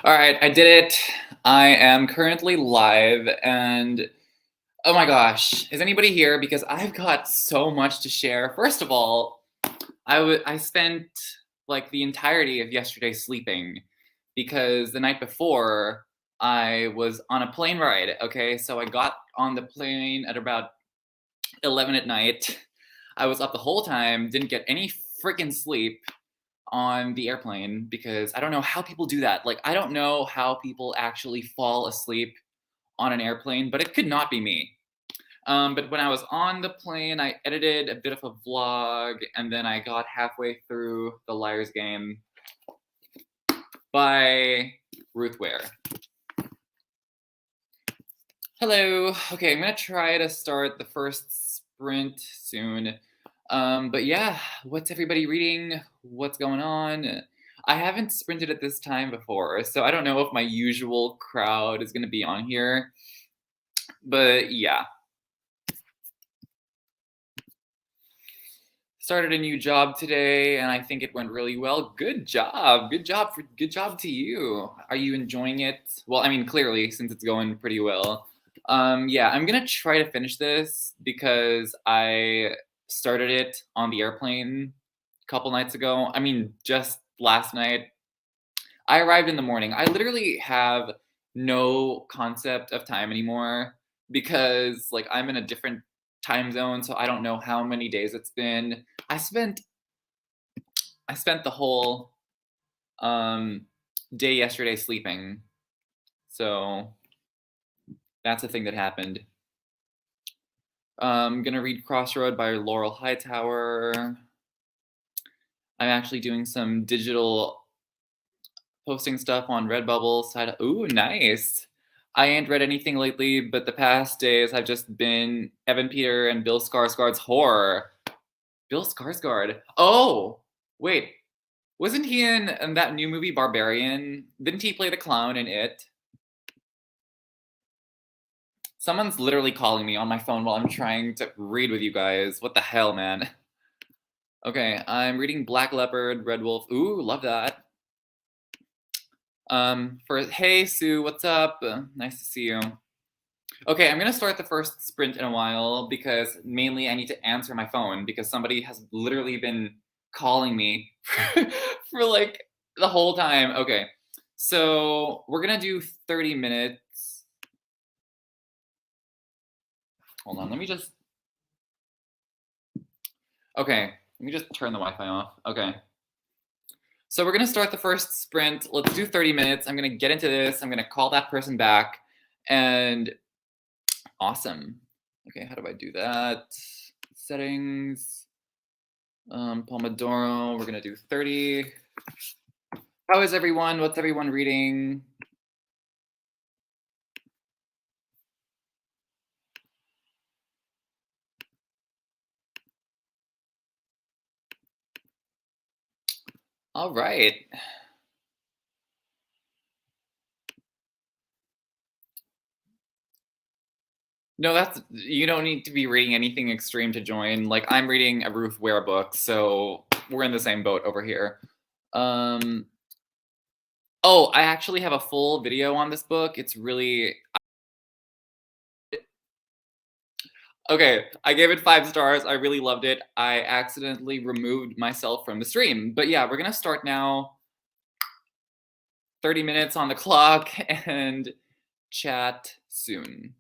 All right, I did it. I am currently live and oh my gosh, is anybody here? Because I've got so much to share. First of all, I spent like the entirety of yesterday sleeping because the night before I was on a plane ride. Okay, so I got on the plane at about 11 at night. I was up the whole time, didn't get any freaking sleep on the airplane because I don't know how people do that. Like, I don't know how people actually fall asleep on an airplane, but it could not be me. But when I was on the plane, I edited a bit of a vlog, and then I got halfway through The Liar's Game by Ruth Ware. Hello. Okay, I'm gonna try to start the first sprint soon. But yeah, what's everybody reading? What's going on? I haven't sprinted at this time before, so I don't know if my usual crowd is gonna be on here. But yeah, started a new job today, and I think it went really well. Good job. Good job to you. Are you enjoying it? Well, I mean, clearly, since it's going pretty well. Yeah, I'm gonna try to finish this because I started it on the airplane a couple nights ago. I mean, just last night. I arrived in the morning. I literally have no concept of time anymore because like I'm in a different time zone, so I don't know how many days it's been. I spent the whole um day yesterday sleeping. So that's the thing that happened. I'm gonna read Crossroad by Laurel Hightower. I'm actually doing some digital posting stuff on Redbubble side. Ooh, nice. I ain't read anything lately, but the past days I've just been Evan Peter and Bill Skarsgård's horror. Bill Skarsgård. Oh, wait. Wasn't he in that new movie Barbarian? Didn't he play the clown in it? Someone's literally calling me on my phone while I'm trying to read with you guys. What the hell, man? Okay, I'm reading Black Leopard, Red Wolf. Ooh, love that. Hey Sue, what's up? Nice to see you. Okay, I'm gonna start the first sprint in a while because mainly I need to answer my phone because somebody has literally been calling me for like the whole time. Okay, so we're gonna do 30 minutes. Hold on, let me just. Okay, let me just turn the Wi Fi off. Okay, so we're gonna start the first sprint. Let's do 30 minutes. I'm gonna get into this. I'm gonna call that person back and awesome. Okay, how do I do that? Settings. Pomodoro, we're gonna do 30. How is everyone? What's everyone reading? All right. No, that's you don't need to be reading anything extreme to join. Like I'm reading a Ruth Ware book, so we're in the same boat over here. Um, oh, I actually have a full video on this book. It's really okay. I gave it 5 stars. I really loved it. I accidentally removed myself from the stream, but yeah, we're gonna start now. 30 minutes on the clock and chat soon.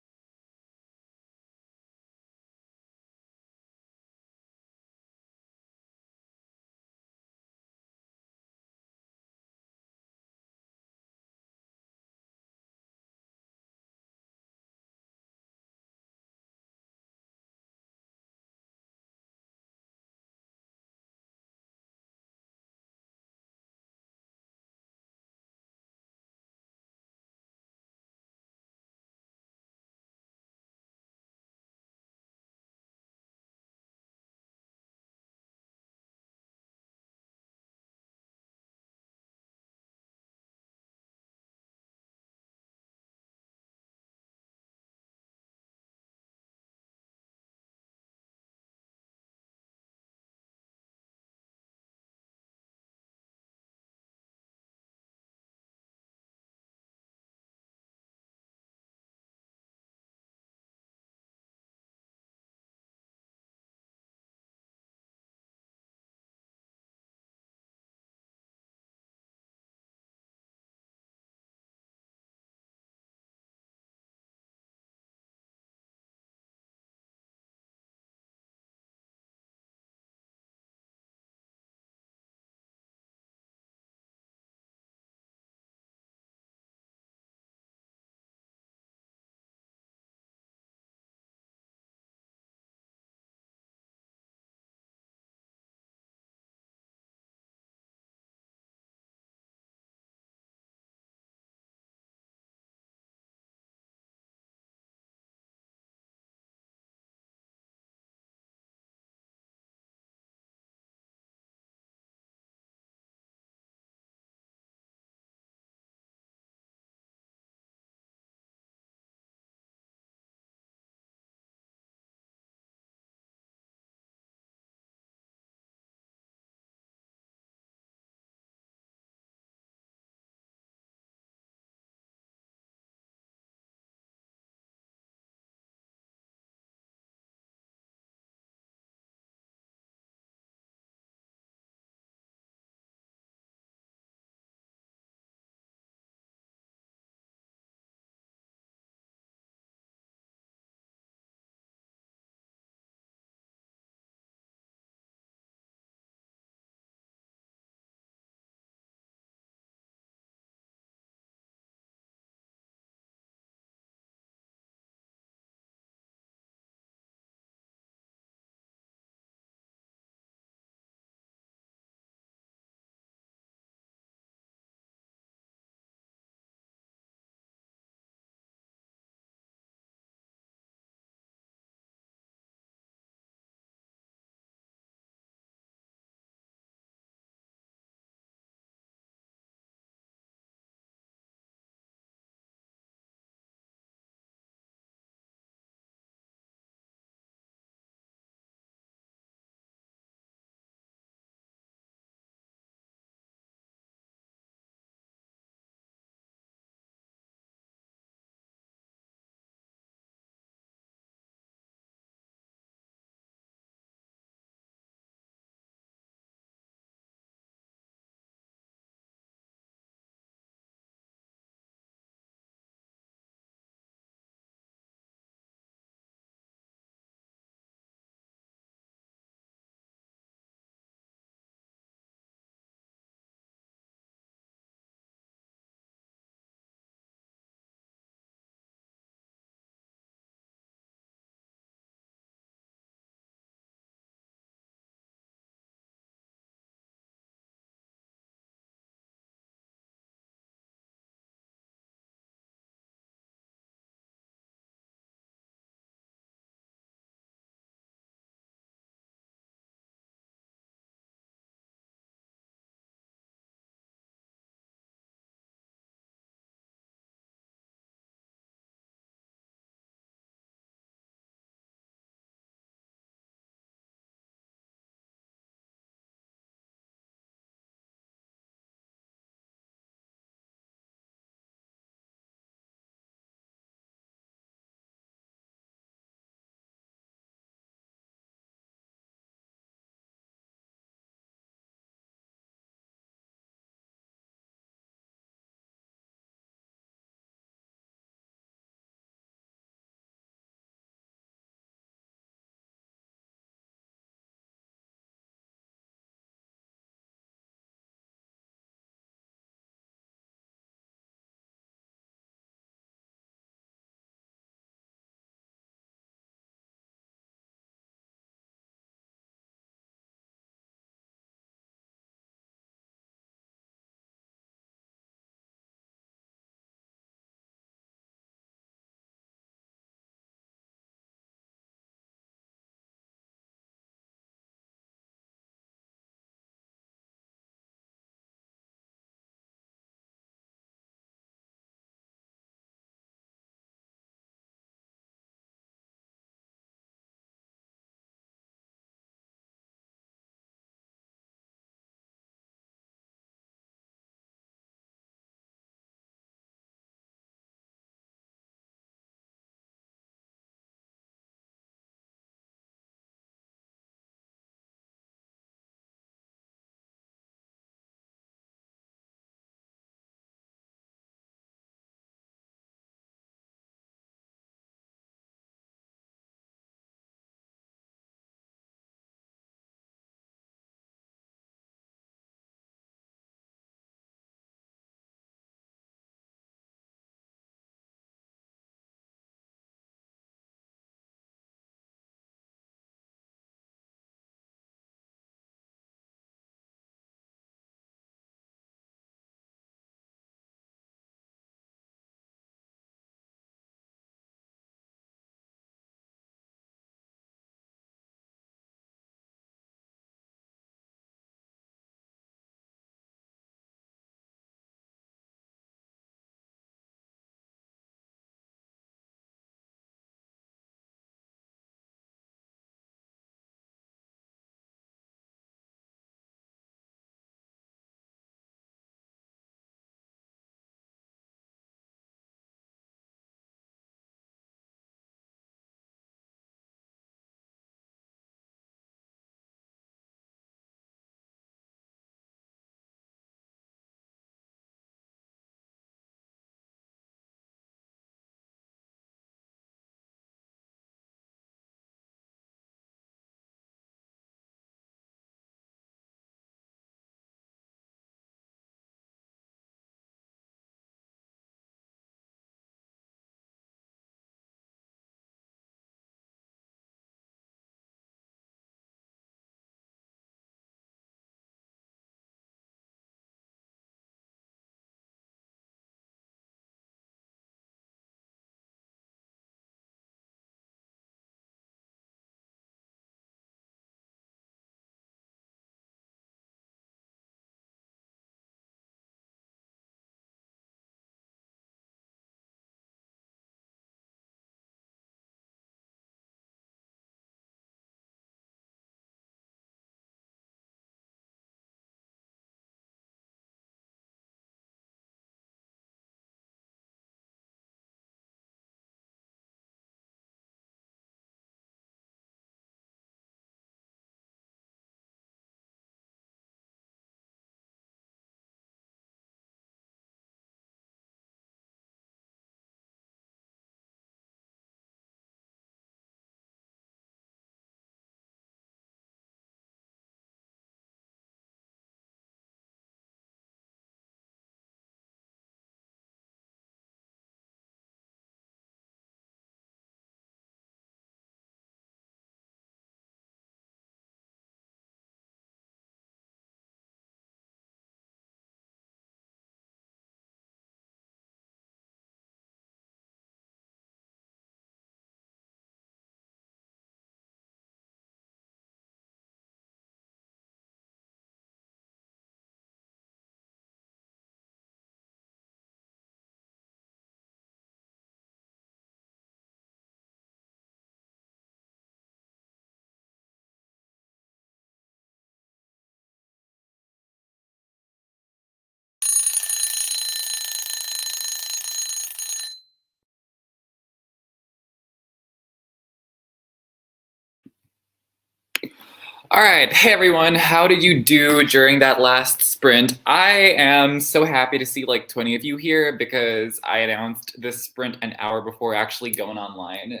All right. Hey, everyone. How did you do during that last sprint? I am so happy to see like 20 of you here because I announced this sprint an hour before actually going online.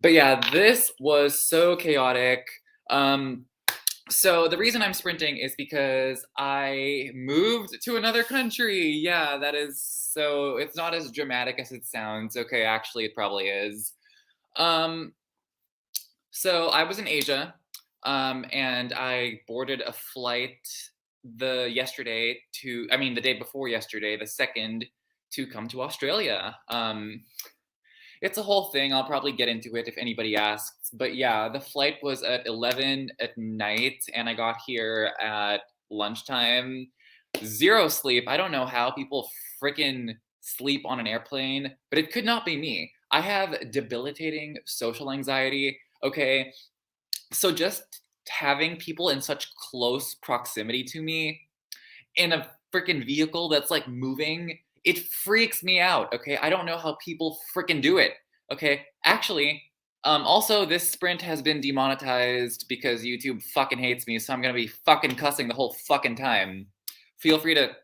But yeah, this was so chaotic. Um, so the reason I'm sprinting is because I moved to another country. Yeah, that is so it's not as dramatic as it sounds. Okay, actually it probably is. Um, so I was in Asia, and I boarded a flight the day before yesterday, the second, to come to Australia. It's a whole thing. I'll probably get into it if anybody asks. But yeah, the flight was at 11 at night, and I got here at lunchtime. Zero sleep. I don't know how people freaking sleep on an airplane, but it could not be me. I have debilitating social anxiety. Okay, so just having people in such close proximity to me in a freaking vehicle that's like moving, it freaks me out. Okay, I don't know how people freaking do it. Okay, actually, also this sprint has been demonetized because YouTube fucking hates me, so I'm gonna be fucking cussing the whole fucking time. Feel free to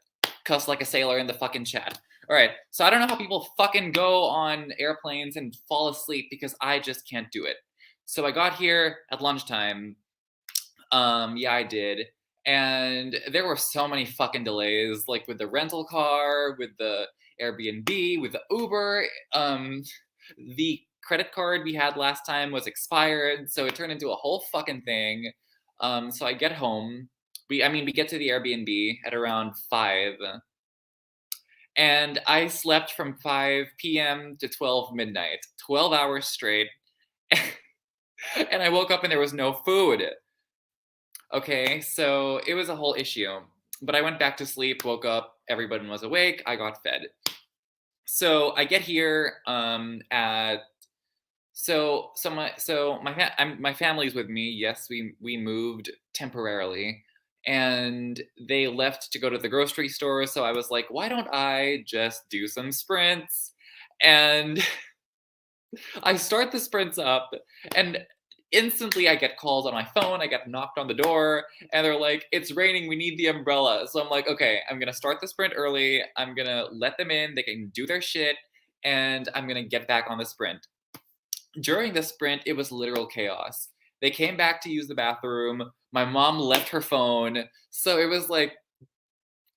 cuss like a sailor in the fucking chat. All right, so I don't know how people fucking go on airplanes and fall asleep because I just can't do it. So I got here at lunchtime. Yeah, I did. And there were so many fucking delays, like with the rental car, with the Airbnb, with the Uber. The credit card we had last time was expired, so it turned into a whole fucking thing. So I get home. We get to the Airbnb at around 5, and I slept from 5 p.m. to 12 midnight, 12 hours straight. And I woke up and there was no food. Okay, so it was a whole issue. But I went back to sleep, woke up, everyone was awake, I got fed. So I get here at my family's with me. Yes, we moved temporarily, and they left to go to the grocery store. So I was like, why don't I just do some sprints? And I start the sprints up, and instantly I get calls on my phone. I get knocked on the door, and they're like, "It's raining. We need the umbrella." So I'm like, "Okay, I'm gonna start the sprint early. I'm gonna let them in. They can do their shit, and I'm gonna get back on the sprint." During the sprint, it was literal chaos. They came back to use the bathroom. My mom left her phone, so it was like,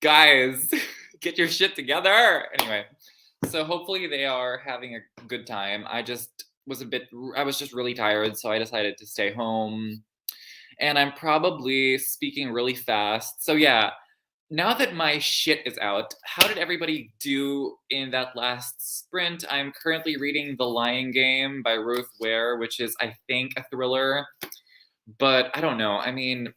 guys, get your shit together. Anyway, so hopefully they are having a good time. I was just really tired, so I decided to stay home. And I'm probably speaking really fast. So yeah, now that my shit is out, how did everybody do in that last sprint? I'm currently reading The Lying Game by Ruth Ware, which is, I think, a thriller. But I don't know. I mean,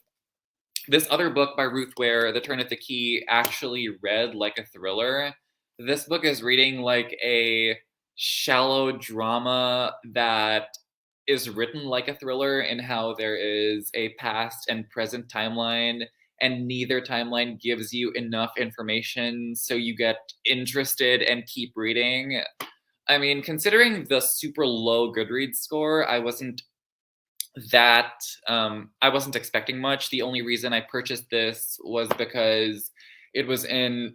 this other book by Ruth Ware, The Turn of the Key, actually read like a thriller. This book is reading like a shallow drama that is written like a thriller in how there is a past and present timeline, and neither timeline gives you enough information so you get interested and keep reading. I mean, considering the super low Goodreads score, I wasn't expecting much. The only reason I purchased this was because it was in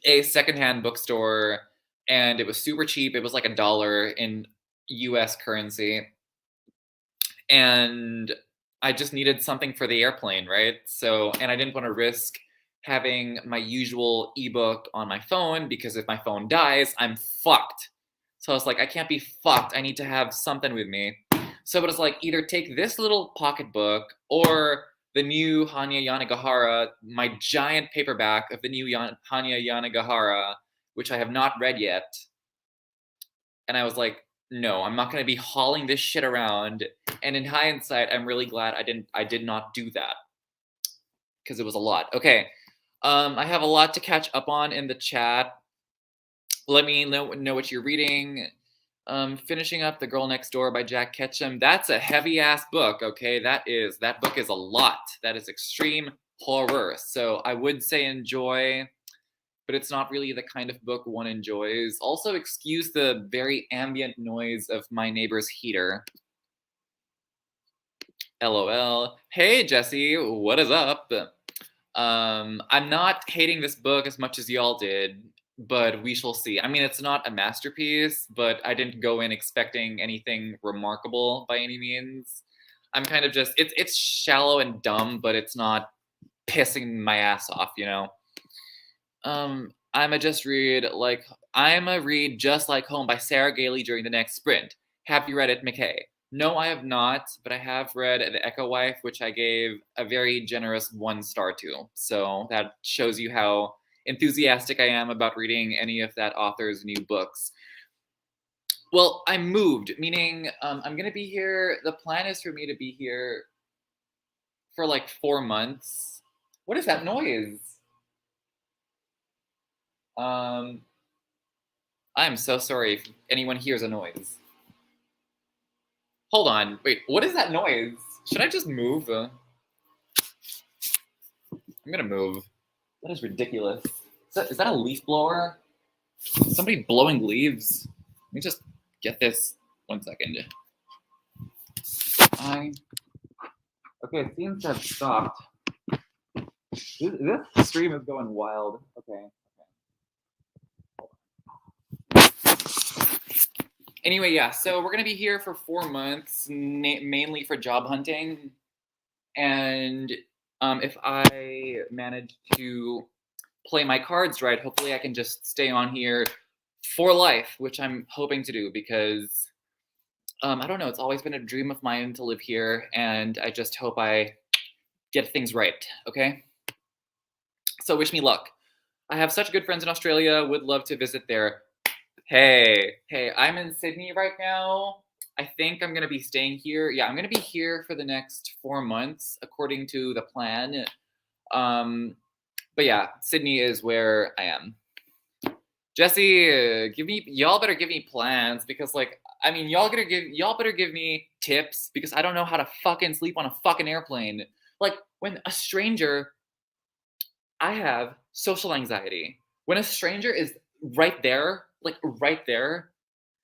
a secondhand bookstore and it was super cheap. It was like $1 in US currency. And I just needed something for the airplane, right? So, and I didn't want to risk having my usual ebook on my phone because if my phone dies, I'm fucked. So I was like, I can't be fucked. I need to have something with me. So it was like either take this little pocketbook or the new Hanya Yanagihara, my giant paperback of the new Hanya Yanagihara, which I have not read yet. And I was like, no, I'm not going to be hauling this shit around. And in hindsight, I'm really glad I did not do that because it was a lot. Okay. I have a lot to catch up on in the chat. Let me know what you're reading. Finishing up The Girl Next Door by Jack Ketchum. That's a heavy ass book. Okay. That book is a lot. That is extreme horror. So I would say enjoy, but it's not really the kind of book one enjoys. Also, excuse the very ambient noise of my neighbor's heater. LOL. Hey, Jesse, what is up? I'm not hating this book as much as y'all did, but we shall see. I mean, it's not a masterpiece, but I didn't go in expecting anything remarkable by any means. I'm kind of just it's shallow and dumb, but it's not pissing my ass off, you know. I'm a read just like home by Sarah Gailey during the next sprint. Have you read it, McKay? No, I have not, but I have read The Echo Wife, which I gave a very generous 1 star to. So that shows you how enthusiastic I am about reading any of that author's new books. Well, I'm moved, meaning I'm going to be here. The plan is for me to be here for like 4 months. What is that noise? I'm so sorry if anyone hears a noise. Hold on. Wait, what is that noise? Should I just move? I'm gonna move. That is ridiculous. Is that a leaf blower? Is somebody blowing leaves? Let me just get this 1 second. Okay, it seems to have stopped. This stream is going wild. Okay. Anyway, yeah, so we're going to be here for 4 months, mainly for job hunting. And if I manage to play my cards right, hopefully I can just stay on here for life, which I'm hoping to do because, I don't know, it's always been a dream of mine to live here, and I just hope I get things right, okay? So wish me luck. I have such good friends in Australia, would love to visit there. Hey, I'm in Sydney right now. I think I'm gonna be staying here. Yeah, I'm gonna be here for the next 4 months, according to the plan. But yeah, Sydney is where I am. Jesse, y'all better give me plans because, like, I mean, y'all better give me tips because I don't know how to fucking sleep on a fucking airplane. Like, when a stranger, I have social anxiety. When a stranger is right there, like right there,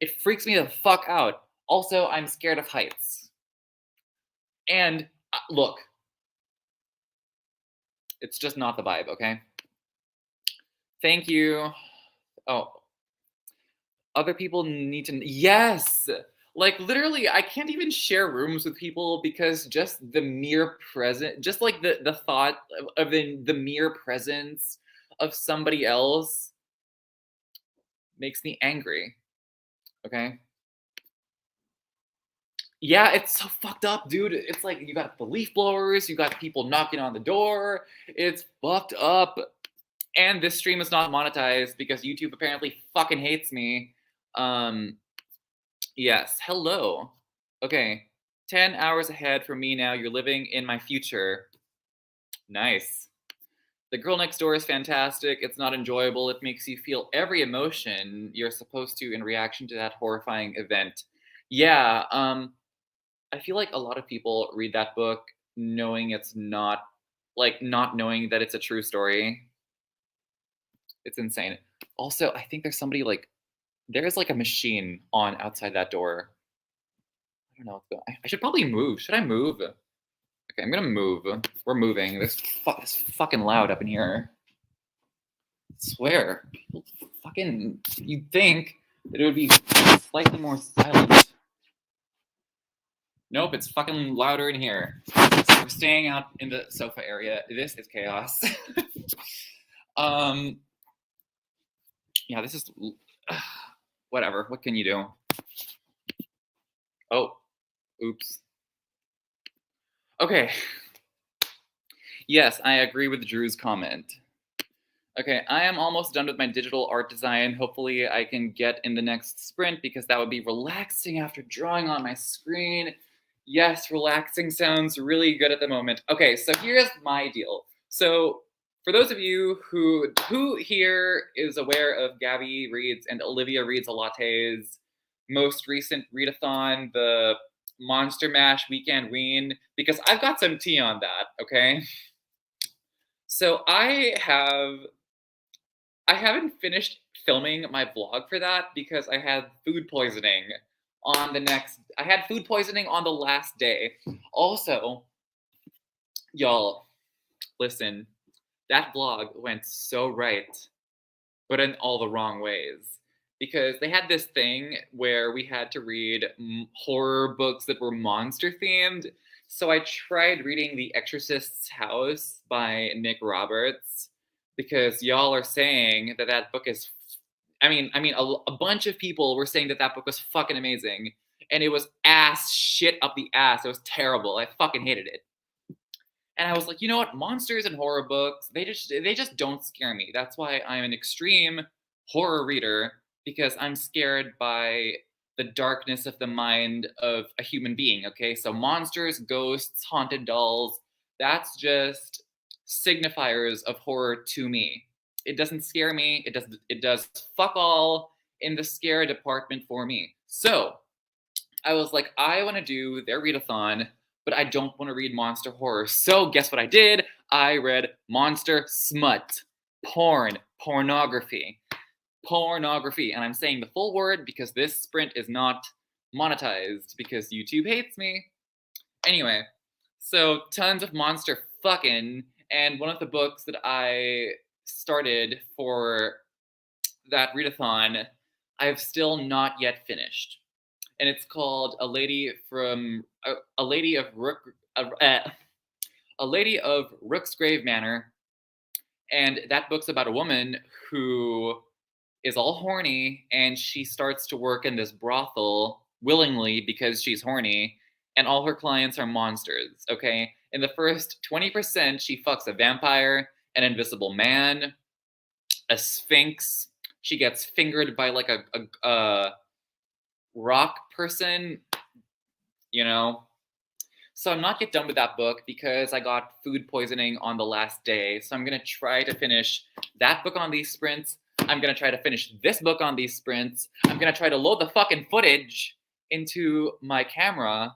it freaks me the fuck out. Also, I'm scared of heights. And look, it's just not the vibe, okay? Thank you. Oh, other people need to. Yes! Like, literally, I can't even share rooms with people because just the mere present, just like the thought of the mere presence of somebody else makes me angry, okay? Yeah, it's so fucked up, dude. It's like you got the leaf blowers, you got people knocking on the door. It's fucked up. And this stream is not monetized because YouTube apparently fucking hates me. Yes, hello. Okay, 10 hours ahead from me now. You're living in my future. Nice. The Girl Next Door is fantastic. It's not enjoyable. It makes you feel every emotion you're supposed to in reaction to that horrifying event. Yeah, I feel like a lot of people read that book knowing it's not, like, not knowing that it's a true story. It's insane. Also, I think there's somebody, like, there's like a machine on outside that door. I don't know what's going on. I should probably move. Should I move? Okay, I'm gonna move. We're moving. It's fucking loud up in here. I swear. People fucking, you'd think that it would be slightly more silent. Nope, it's fucking louder in here. So we're staying out in the sofa area. This is chaos. Yeah, this is whatever. What can you do? Oh, oops. Okay. Yes, I agree with Drew's comment. Okay, I am almost done with my digital art design. Hopefully I can get in the next sprint because that would be relaxing after drawing on my screen. Yes, relaxing sounds really good at the moment. Okay, so here's my deal. So for those of you who here is aware of Gabby Reads and Olivia Reads a Latte's most recent readathon, the Monster Mash Weekend Ween, because I've got some tea on that, okay? So I haven't finished filming my vlog for that because I had food poisoning I had food poisoning on the last day. Also, y'all, listen, that blog went so right, but in all the wrong ways. Because they had this thing where we had to read horror books that were monster themed. So I tried reading The Exorcist's House by Nick Roberts because y'all are saying that that book is. A bunch of people were saying that that book was fucking amazing, and it was ass shit up the ass. It was terrible. I fucking hated it. And I was like, you know what? Monsters and horror books, they just don't scare me. That's why I'm an extreme horror reader, because I'm scared by the darkness of the mind of a human being, okay? So monsters, ghosts, haunted dolls, that's just signifiers of horror to me. It doesn't scare me. It does fuck all in the scare department for me. So, I was like, I want to do their readathon, but I don't want to read monster horror. So guess what I did? I read monster smut, pornography, and I'm saying the full word because this sprint is not monetized because YouTube hates me. Anyway, so tons of monster fucking, and one of the books that I started for that readathon, I've still not yet finished, and it's called a lady of a lady of Rooksgrave Manor, and that book's about a woman who is all horny, and she starts to work in this brothel willingly because she's horny, and all her clients are monsters. Okay, in the first 20%, she fucks a vampire, an invisible man, a sphinx. She gets fingered by like a rock person, you know. So I'm not yet done with that book because I got food poisoning on the last day. So I'm gonna try to finish that book on these sprints. I'm gonna try to finish this book on these sprints. I'm gonna try to load the fucking footage into my camera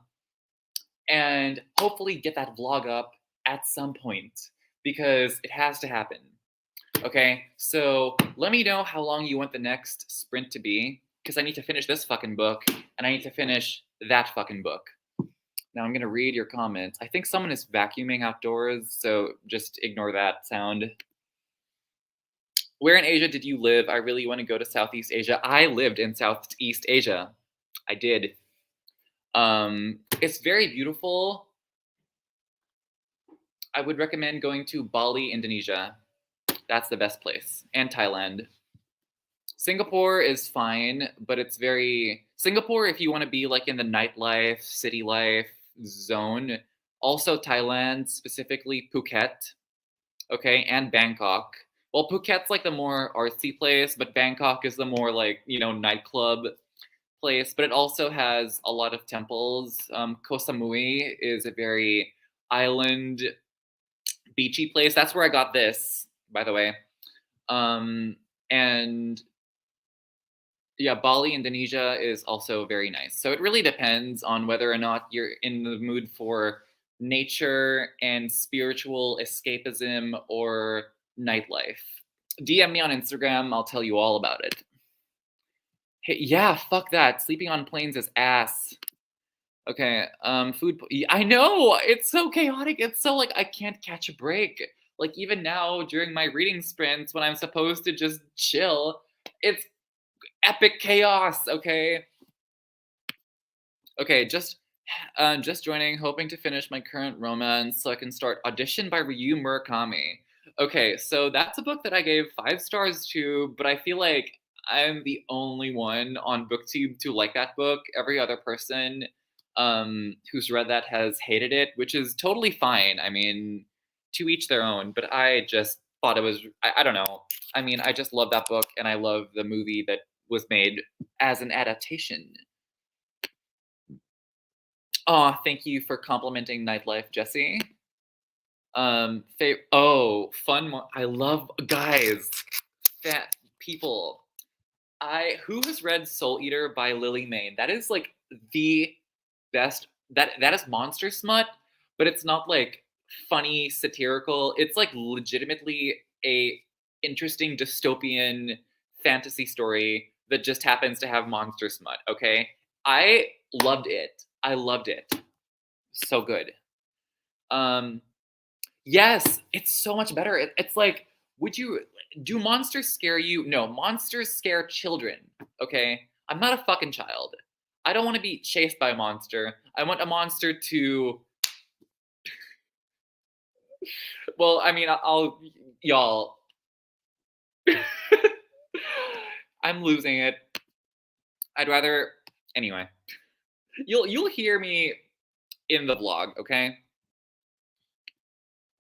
and hopefully get that vlog up at some point because it has to happen. Okay, so let me know how long you want the next sprint to be, because I need to finish this fucking book, and I need to finish that fucking book. Now I'm gonna read your comments. I think someone is vacuuming outdoors, so just ignore that sound. Where in Asia did you live? I really want to go to Southeast Asia. I lived in Southeast Asia. I did. It's very beautiful. I would recommend going to Bali, Indonesia. That's the best place. And Thailand. Singapore is fine, but it's very Singapore if you want to be like in the nightlife, city life zone. Also Thailand, specifically Phuket, okay, and Bangkok. Well, Phuket's like the more artsy place, but Bangkok is the more like, nightclub place, but it also has a lot of temples. Koh Samui is a very island, beachy place. That's where I got this, by the way. And yeah, Bali, Indonesia is also very nice. So it really depends on whether or not you're in the mood for nature and spiritual escapism or nightlife. DM me on Instagram, I'll tell you all about it. Hey, yeah, fuck that. Sleeping on planes is ass. Okay, I know, it's so chaotic. It's so like I can't catch a break. Like even now during my reading sprints when I'm supposed to just chill, it's epic chaos, okay? Okay, just joining, hoping to finish my current romance so I can start Audition by Ryu Murakami. Okay, so that's a book that I gave 5 stars to, but I feel like I'm the only one on BookTube to like that book. Every other person who's read that has hated it, which is totally fine. I mean, to each their own, but I just thought it was, I don't know. I mean, I just love that book, and I love the movie that was made as an adaptation. Oh, thank you for complimenting nightlife, Jesse. Fun. I love guys, fat people. Who has read Soul Eater by Lily Mayne? That is like the best. That is monster smut, but it's not like funny satirical. It's like legitimately a interesting dystopian fantasy story that just happens to have monster smut. Okay, I loved it. I loved it. So good. Um, yes, it's so much better. It's like, would you do monsters scare you? No, monsters scare children. Okay, I'm not a fucking child. I don't want to be chased by a monster. I want a monster to. Well, I mean, I'll y'all. I'm losing it. I'd rather anyway. You'll hear me in the vlog, okay?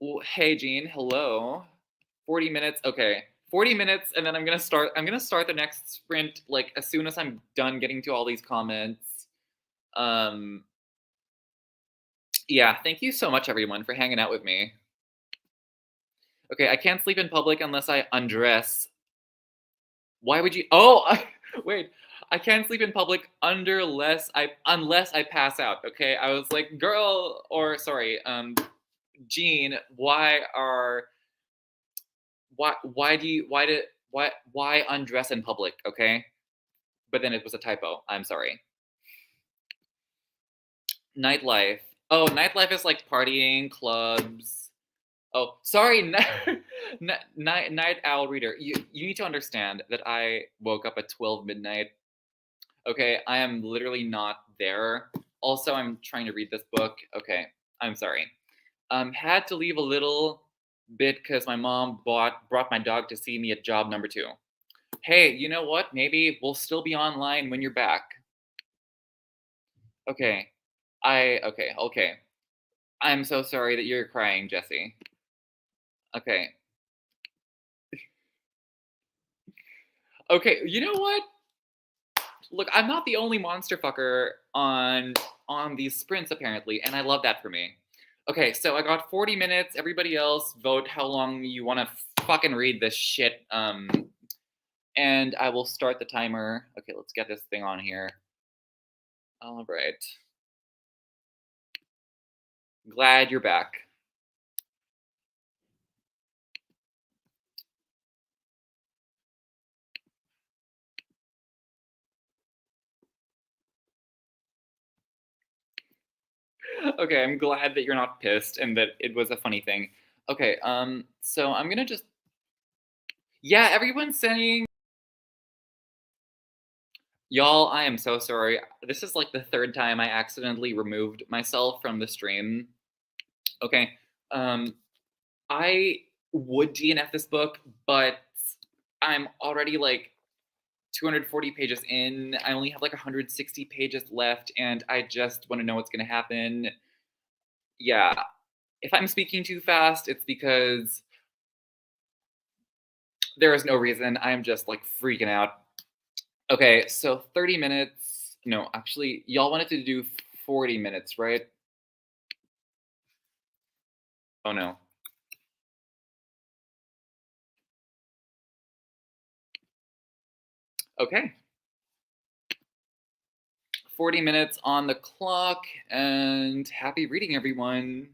Well, hey Jean, hello. 40 minutes. Okay. 40 minutes and then I'm going to start the next sprint like as soon as I'm done getting to all these comments. Um yeah, thank you so much everyone for hanging out with me. Okay, I can't sleep in public unless I undress. Why would you? Oh, wait. I can't sleep in public unless I pass out. Okay, I was like, girl, or sorry, Jean, why undress in public? Okay, but then it was a typo. I'm sorry. Nightlife. Oh, nightlife is like partying, clubs. Oh, sorry, night owl reader. You need to understand that I woke up at 12 midnight. Okay, I am literally not there. Also, I'm trying to read this book. Okay, I'm sorry. Had to leave a little bit because my mom brought my dog to see me at job number 2. Hey, you know what? Maybe we'll still be online when you're back. Okay. Okay. I'm so sorry that you're crying, Jesse. Okay. Okay, you know what? Look, I'm not the only monster fucker on these sprints apparently, and I love that for me. Okay, so I got 40 minutes. Everybody else vote how long you want to fucking read this shit. And I will start the timer. Okay, let's get this thing on here. All right. Glad you're back. Okay, I'm glad that you're not pissed and that it was a funny thing. Okay, so I'm gonna just. Yeah, everyone's saying. Y'all, I am so sorry. This is like the third time I accidentally removed myself from the stream. Okay, um, I would DNF this book, but I'm already like 240 pages in. I only have like 160 pages left, and I just want to know what's gonna happen. Yeah, if I'm speaking too fast, it's because there is no reason. I'm just like freaking out. Okay, so 30 minutes. No, actually, y'all wanted to do 40 minutes, right? Oh no. Okay. 40 minutes on the clock, and happy reading, everyone.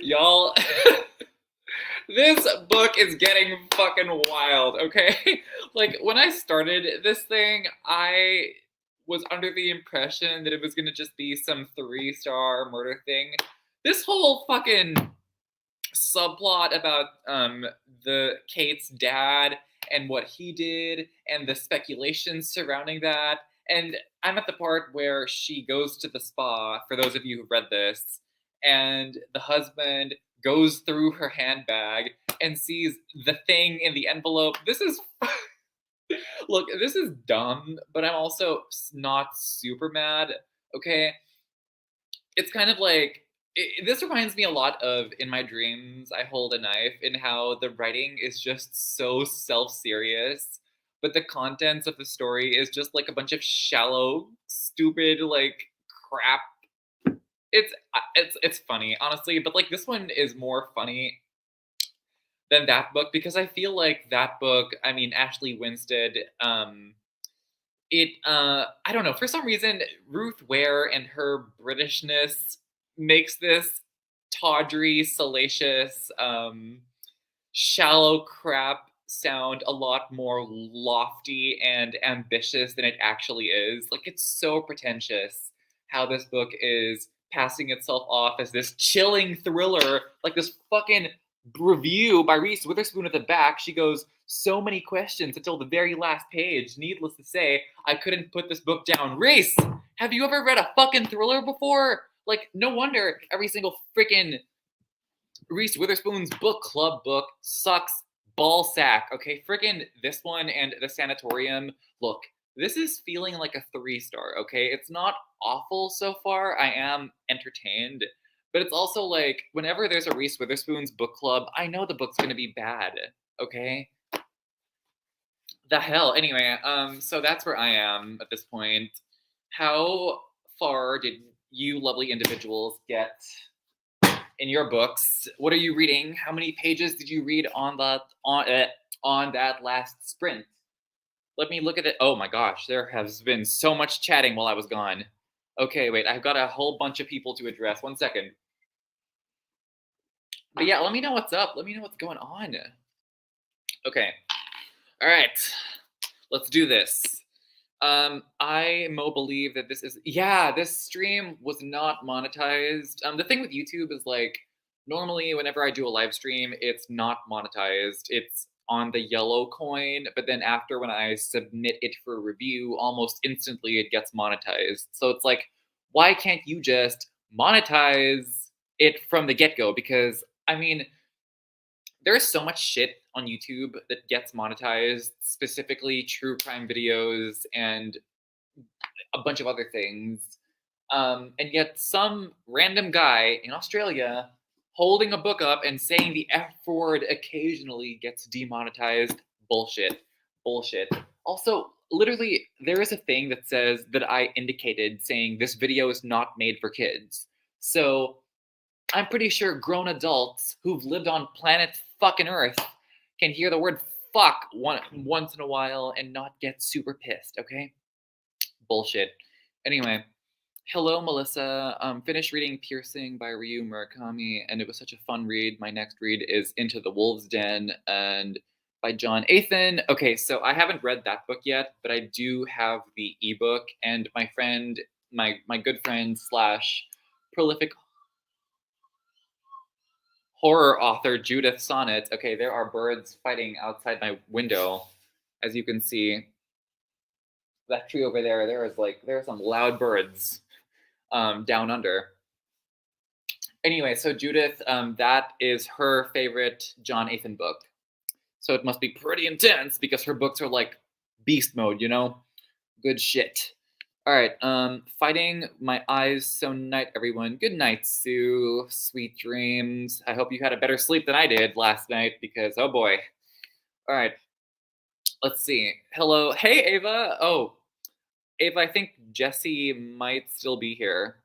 Y'all, this book is getting fucking wild, okay? Like, when I started this thing, I was under the impression that it was gonna just be some 3-star murder thing. This whole fucking subplot about the Kate's dad and what he did and the speculation surrounding that. And I'm at the part where she goes to the spa, for those of you who've read this, and the husband goes through her handbag and sees the thing in the envelope. This is look, this is dumb, but I'm also not super mad. Okay, it's kind of like this reminds me a lot of In My Dreams I Hold a Knife, in how the writing is just so self-serious, but the contents of the story is just like a bunch of shallow, stupid, like, crap. It's funny, honestly, but like this one is more funny than that book, because I feel like that book, I mean, Ashley Winstead, I don't know, for some reason Ruth Ware and her Britishness makes this tawdry, salacious, shallow crap sound a lot more lofty and ambitious than it actually is. Like, it's so pretentious how this book is passing itself off as this chilling thriller, like this fucking review by Reese Witherspoon at the back. She goes, so many questions until the very last page. Needless to say, I couldn't put this book down. Reese, have you ever read a fucking thriller before? Like, no wonder every single freaking Reese Witherspoon's book club book sucks ball sack. Okay, freaking this one and The Sanatorium. Look, this is feeling like a 3-star. Okay, it's not awful so far. I am entertained, but it's also like whenever there's a Reese Witherspoon's book club, I know the book's gonna be bad. Okay, the hell. Anyway, so that's where I am at this point. How far did you lovely individuals get in your books? What are you reading? How many pages did you read on that last sprint? Let me look at it. Oh my gosh, there has been so much chatting while I was gone. Okay, wait, I've got a whole bunch of people to address. One second. But yeah, let me know what's up. Let me know what's going on. Okay. All right. Let's do this. I believe that this stream was not monetized. The thing with YouTube is, like, normally whenever I do a live stream, it's not monetized. It's on the yellow coin, but then after, when I submit it for review, almost instantly it gets monetized. So it's like, why can't you just monetize it from the get-go? Because, I mean, there's so much shit on YouTube that gets monetized, specifically true crime videos and a bunch of other things. And yet, some random guy in Australia holding a book up and saying the F word occasionally gets demonetized. Bullshit. Bullshit. Also, literally, there is a thing that says that I indicated saying this video is not made for kids. So I'm pretty sure grown adults who've lived on planet fucking Earth can hear the word fuck once in a while and not get super pissed, okay? Bullshit. Anyway, hello, Melissa. Finished reading Piercing by Ryu Murakami, and it was such a fun read. My next read is Into the Wolf's Den and by John Athan. Okay, so I haven't read that book yet, but I do have the ebook, and my friend, my good friend slash prolific horror author Judith Sonnet. Okay, there are birds fighting outside my window, as you can see. That tree over there, there are some loud birds down under. Anyway, so Judith, that is her favorite John Athan book. So it must be pretty intense because her books are like beast mode, you know? Good shit. All right, fighting my eyes so night, everyone. Good night, Sue. Sweet dreams. I hope you had a better sleep than I did last night because, oh boy. All right, let's see. Hello. Hey, Ava. Oh, Ava, I think Jesse might still be here.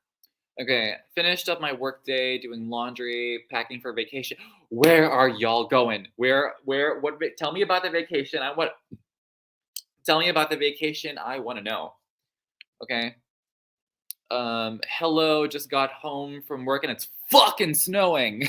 Okay, finished up my work day, doing laundry, packing for vacation. Where are y'all going? What, tell me about the vacation. Tell me about the vacation. I want to know. Okay. Hello, just got home from work and it's fucking snowing.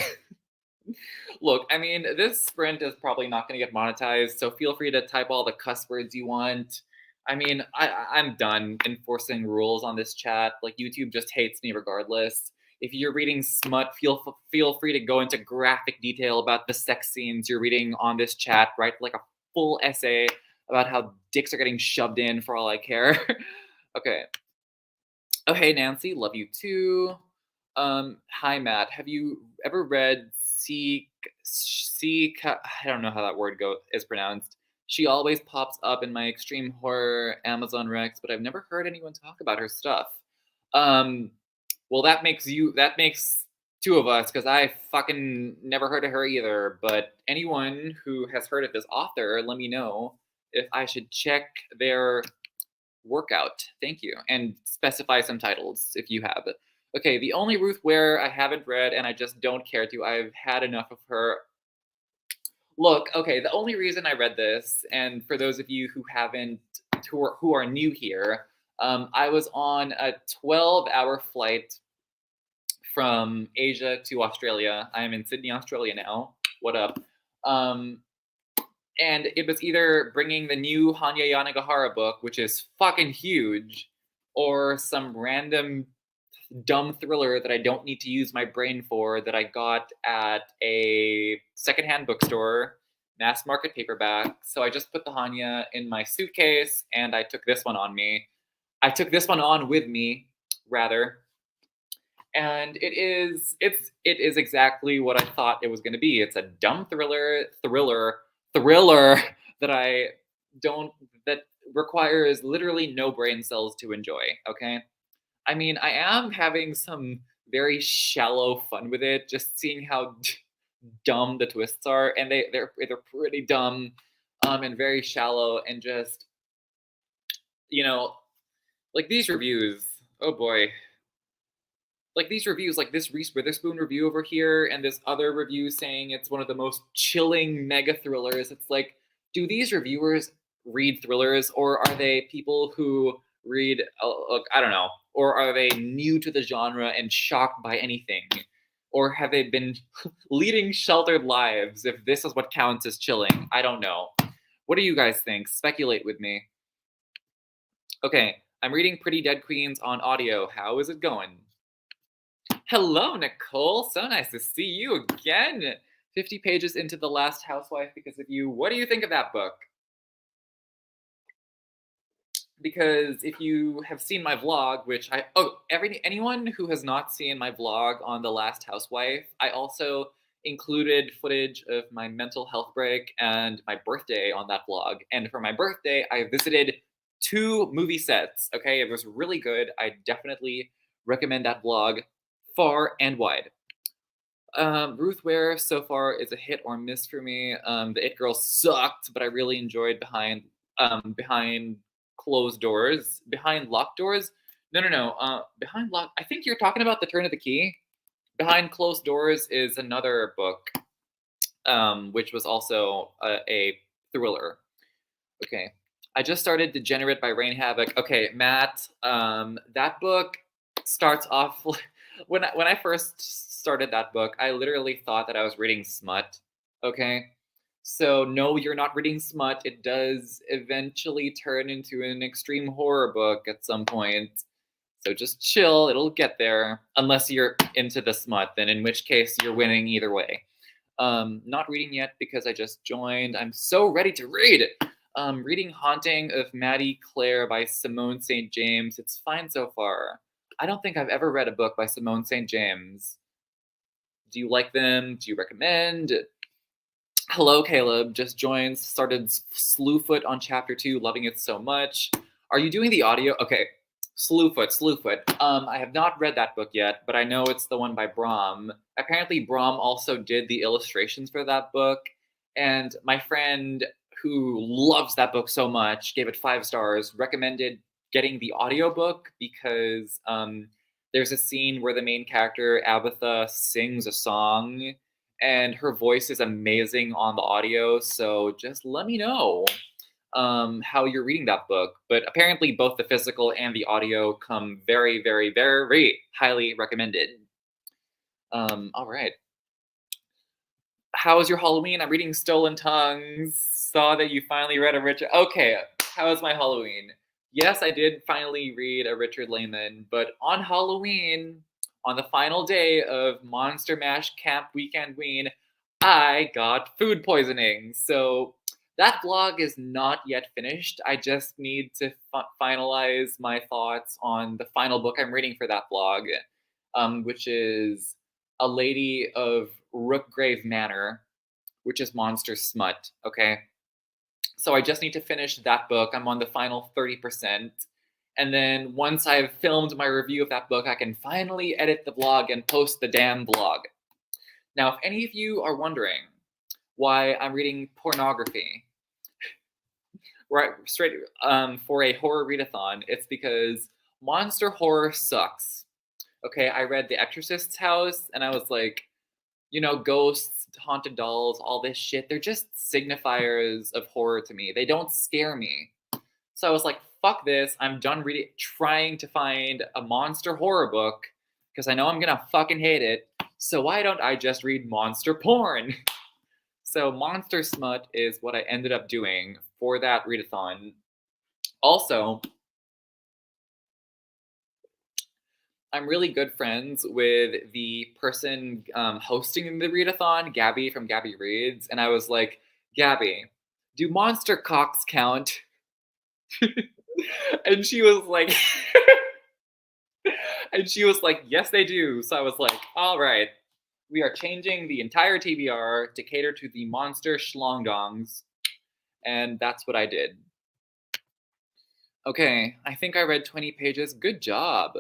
Look, I mean, this sprint is probably not going to get monetized, so feel free to type all the cuss words you want. I mean, I'm done enforcing rules on this chat. Like, YouTube just hates me regardless. If you're reading smut, feel free to go into graphic detail about the sex scenes you're reading on this chat. Write like a full essay about how dicks are getting shoved in for all I care. Okay. Oh, hey, Nancy, love you too. Hi, Matt. Have you ever read I don't know how that word is pronounced. She always pops up in my extreme horror Amazon Rex, but I've never heard anyone talk about her stuff. Um, well, that makes two of us because I fucking never heard of her either. But anyone who has heard of this author, let me know if I should check their workout. Thank you. And specify some titles if you have it. Okay, the only Ruth Ware I haven't read and I just don't care to, I've had enough of her. Look, okay, the only reason I read this, and for those of you who are new here, I was on a 12-hour flight from Asia to Australia. I am in Sydney, Australia now. What up? And it was either bringing the new Hanya Yanagihara book, which is fucking huge, or some random dumb thriller that I don't need to use my brain for that I got at a secondhand bookstore, mass market paperback. So I just put the Hanya in my suitcase and I took this one on me. I took this one on with me, rather. And it is exactly what I thought it was going to be. It's a dumb thriller that I don't that requires literally no brain cells to enjoy, okay? I mean, I am having some very shallow fun with it, just seeing how dumb the twists are, and they're pretty dumb, and very shallow, and just, you know, like these reviews. Oh boy, like these reviews, like this Reese Witherspoon review over here, and this other review saying it's one of the most chilling mega thrillers. It's like, do these reviewers read thrillers, or are they people who read? Look, I don't know. Or are they new to the genre and shocked by anything? Or have they been leading sheltered lives? If this is what counts as chilling, I don't know. What do you guys think? Speculate with me. Okay, I'm reading Pretty Dead Queens on audio. How is it going? Hello, Nicole. So nice to see you again. 50 pages into The Last Housewife because of you. What do you think of that book? Because if you have seen my vlog, which anyone who has not seen my vlog on The Last Housewife, I also included footage of my mental health break and my birthday on that vlog. And for my birthday, I visited 2 movie sets. Okay, it was really good. I definitely recommend that vlog far and wide. Ruth Ware so far is a hit or miss for me. The It Girl sucked, but I really enjoyed behind closed doors, behind locked doors. No. Behind locked. I think you're talking about The Turn of the Key. Behind Closed Doors is another book, which was also a thriller. Okay, I just started Degenerate by Rain Havoc. Okay, Matt, that book starts off when I first started that book, I literally thought that I was reading smut. Okay, so no, you're not reading smut. It does eventually turn into an extreme horror book at some point. So just chill, it'll get there. Unless you're into the smut, then in which case you're winning either way. Not reading yet because I just joined. I'm so ready to read. Reading Haunting of Maddie Clare by Simone St. James. It's fine so far. I don't think I've ever read a book by Simone St. James. Do you like them? Do you recommend? Hello, Caleb. Just joined. Started Slewfoot on chapter 2. Loving it so much. Are you doing the audio? Okay. Slewfoot. I have not read that book yet, but I know it's the one by Brahm. Apparently, Brahm also did the illustrations for that book. And my friend who loves that book so much, gave it 5 stars, recommended getting the audiobook because there's a scene where the main character, Abatha, sings a song, and her voice is amazing on the audio, so just let me know how you're reading that book. But apparently both the physical and the audio come very, very, very highly recommended. All right. How was your Halloween? I'm reading Stolen Tongues. Saw that you finally read a Richard. Okay, how was my Halloween? Yes, I did finally read a Richard Lehman, but on Halloween, on the final day of Monster Mash Camp Weekend Ween, I got food poisoning. So that vlog is not yet finished. I just need to finalize my thoughts on the final book I'm reading for that vlog, which is A Lady of Rookgrave Manor, which is monster smut. Okay, so I just need to finish that book. I'm on the final 30%. And then once I've filmed my review of that book, I can finally edit the vlog and post the damn vlog. Now, if any of you are wondering why I'm reading pornography right straight for a horror readathon, it's because monster horror sucks. Okay, I read The Exorcist's House and I was like, ghosts, haunted dolls, all this shit, they're just signifiers of horror to me. They don't scare me. So I was like, fuck this. I'm done trying to find a monster horror book because I know I'm gonna fucking hate it. So why don't I just read monster porn? So monster smut is what I ended up doing for that readathon. Also, I'm really good friends with the person hosting the readathon, Gabby from Gabby Reads, and I was like, Gabby, do monster cocks count? And she was like, yes, they do. So I was like, all right, we are changing the entire TBR to cater to the monster schlongdongs, and that's what I did. Okay, I think I read 20 pages. Good job.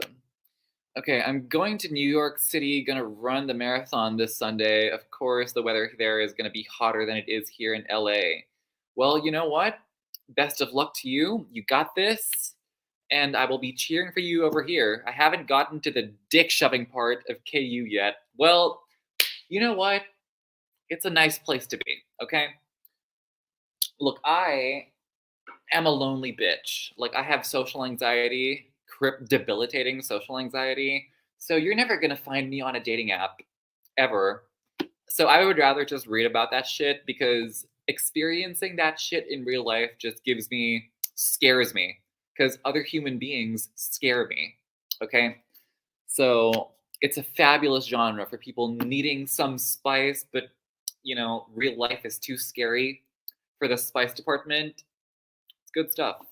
Okay, I'm going to New York City, gonna run the marathon this Sunday. Of course, the weather there is gonna be hotter than it is here in LA. Well, you know what? Best of luck to you. You got this. And I will be cheering for you over here. I haven't gotten to the dick shoving part of KU yet. Well, you know what? It's a nice place to be, okay? Look, I am a lonely bitch. Like, I have social anxiety, debilitating social anxiety. So you're never gonna find me on a dating app, ever. So I would rather just read about that shit because experiencing that shit in real life just scares me. Because other human beings scare me, okay? So it's a fabulous genre for people needing some spice, but real life is too scary for the spice department. It's good stuff.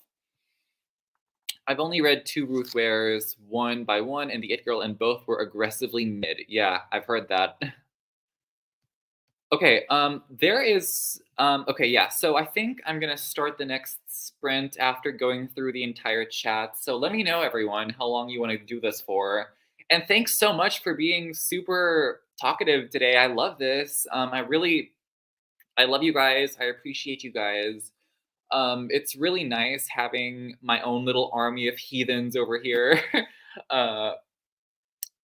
I've only read 2 Ruth Wares, One by One and The It Girl, and both were aggressively mid. Yeah, I've heard that. Okay, okay, yeah, so I think I'm gonna start the next sprint after going through the entire chat. So let me know, everyone, how long you want to do this for. And thanks so much for being super talkative today. I love this. I love you guys. I appreciate you guys. It's really nice having my own little army of heathens over here, uh,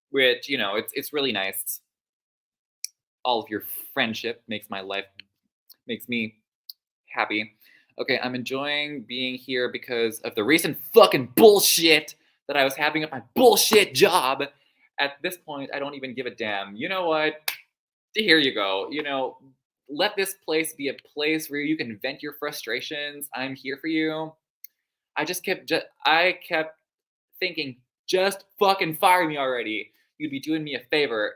which, it's really nice. All of your friendship makes me happy. Okay, I'm enjoying being here because of the recent fucking bullshit that I was having at my bullshit job. At this point, I don't even give a damn. You know what? Here you go. Let this place be a place where you can vent your frustrations. I'm here for you. I kept thinking, just fucking fire me already. You'd be doing me a favor.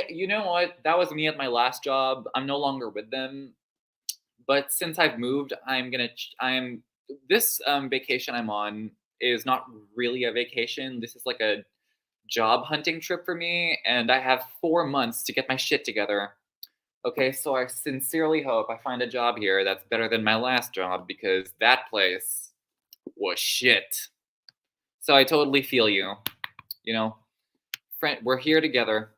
You know what? That was me at my last job. I'm no longer with them. But since I've moved, this vacation I'm on is not really a vacation. This is like a job hunting trip for me, and I have 4 months to get my shit together. Okay, so I sincerely hope I find a job here that's better than my last job because that place was shit. So I totally feel you. Friend, we're here together.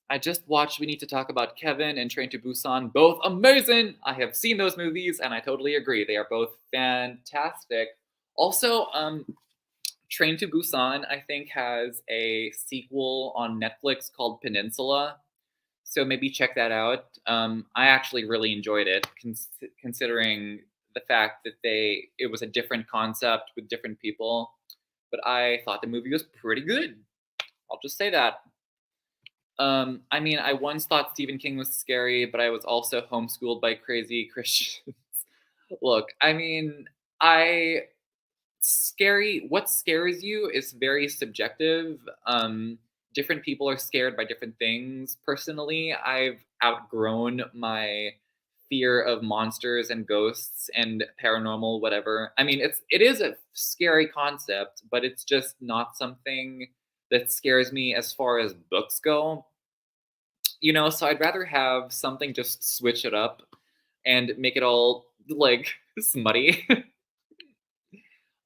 I just watched We Need to Talk About Kevin and Train to Busan. Both amazing! I have seen those movies and I totally agree. They are both fantastic. Also, Train to Busan, I think, has a sequel on Netflix called Peninsula. So maybe check that out. I actually really enjoyed it, considering the fact that it was a different concept with different people. But I thought the movie was pretty good. I'll just say that. I mean, I once thought Stephen King was scary, but I was also homeschooled by crazy Christians. Look, I mean, I scary what scares you is very subjective. Different people are scared by different things. Personally, I've outgrown my fear of monsters and ghosts and paranormal whatever. I mean, it is a scary concept, but it's just not something that scares me as far as books go. So I'd rather have something just switch it up and make it all like smutty.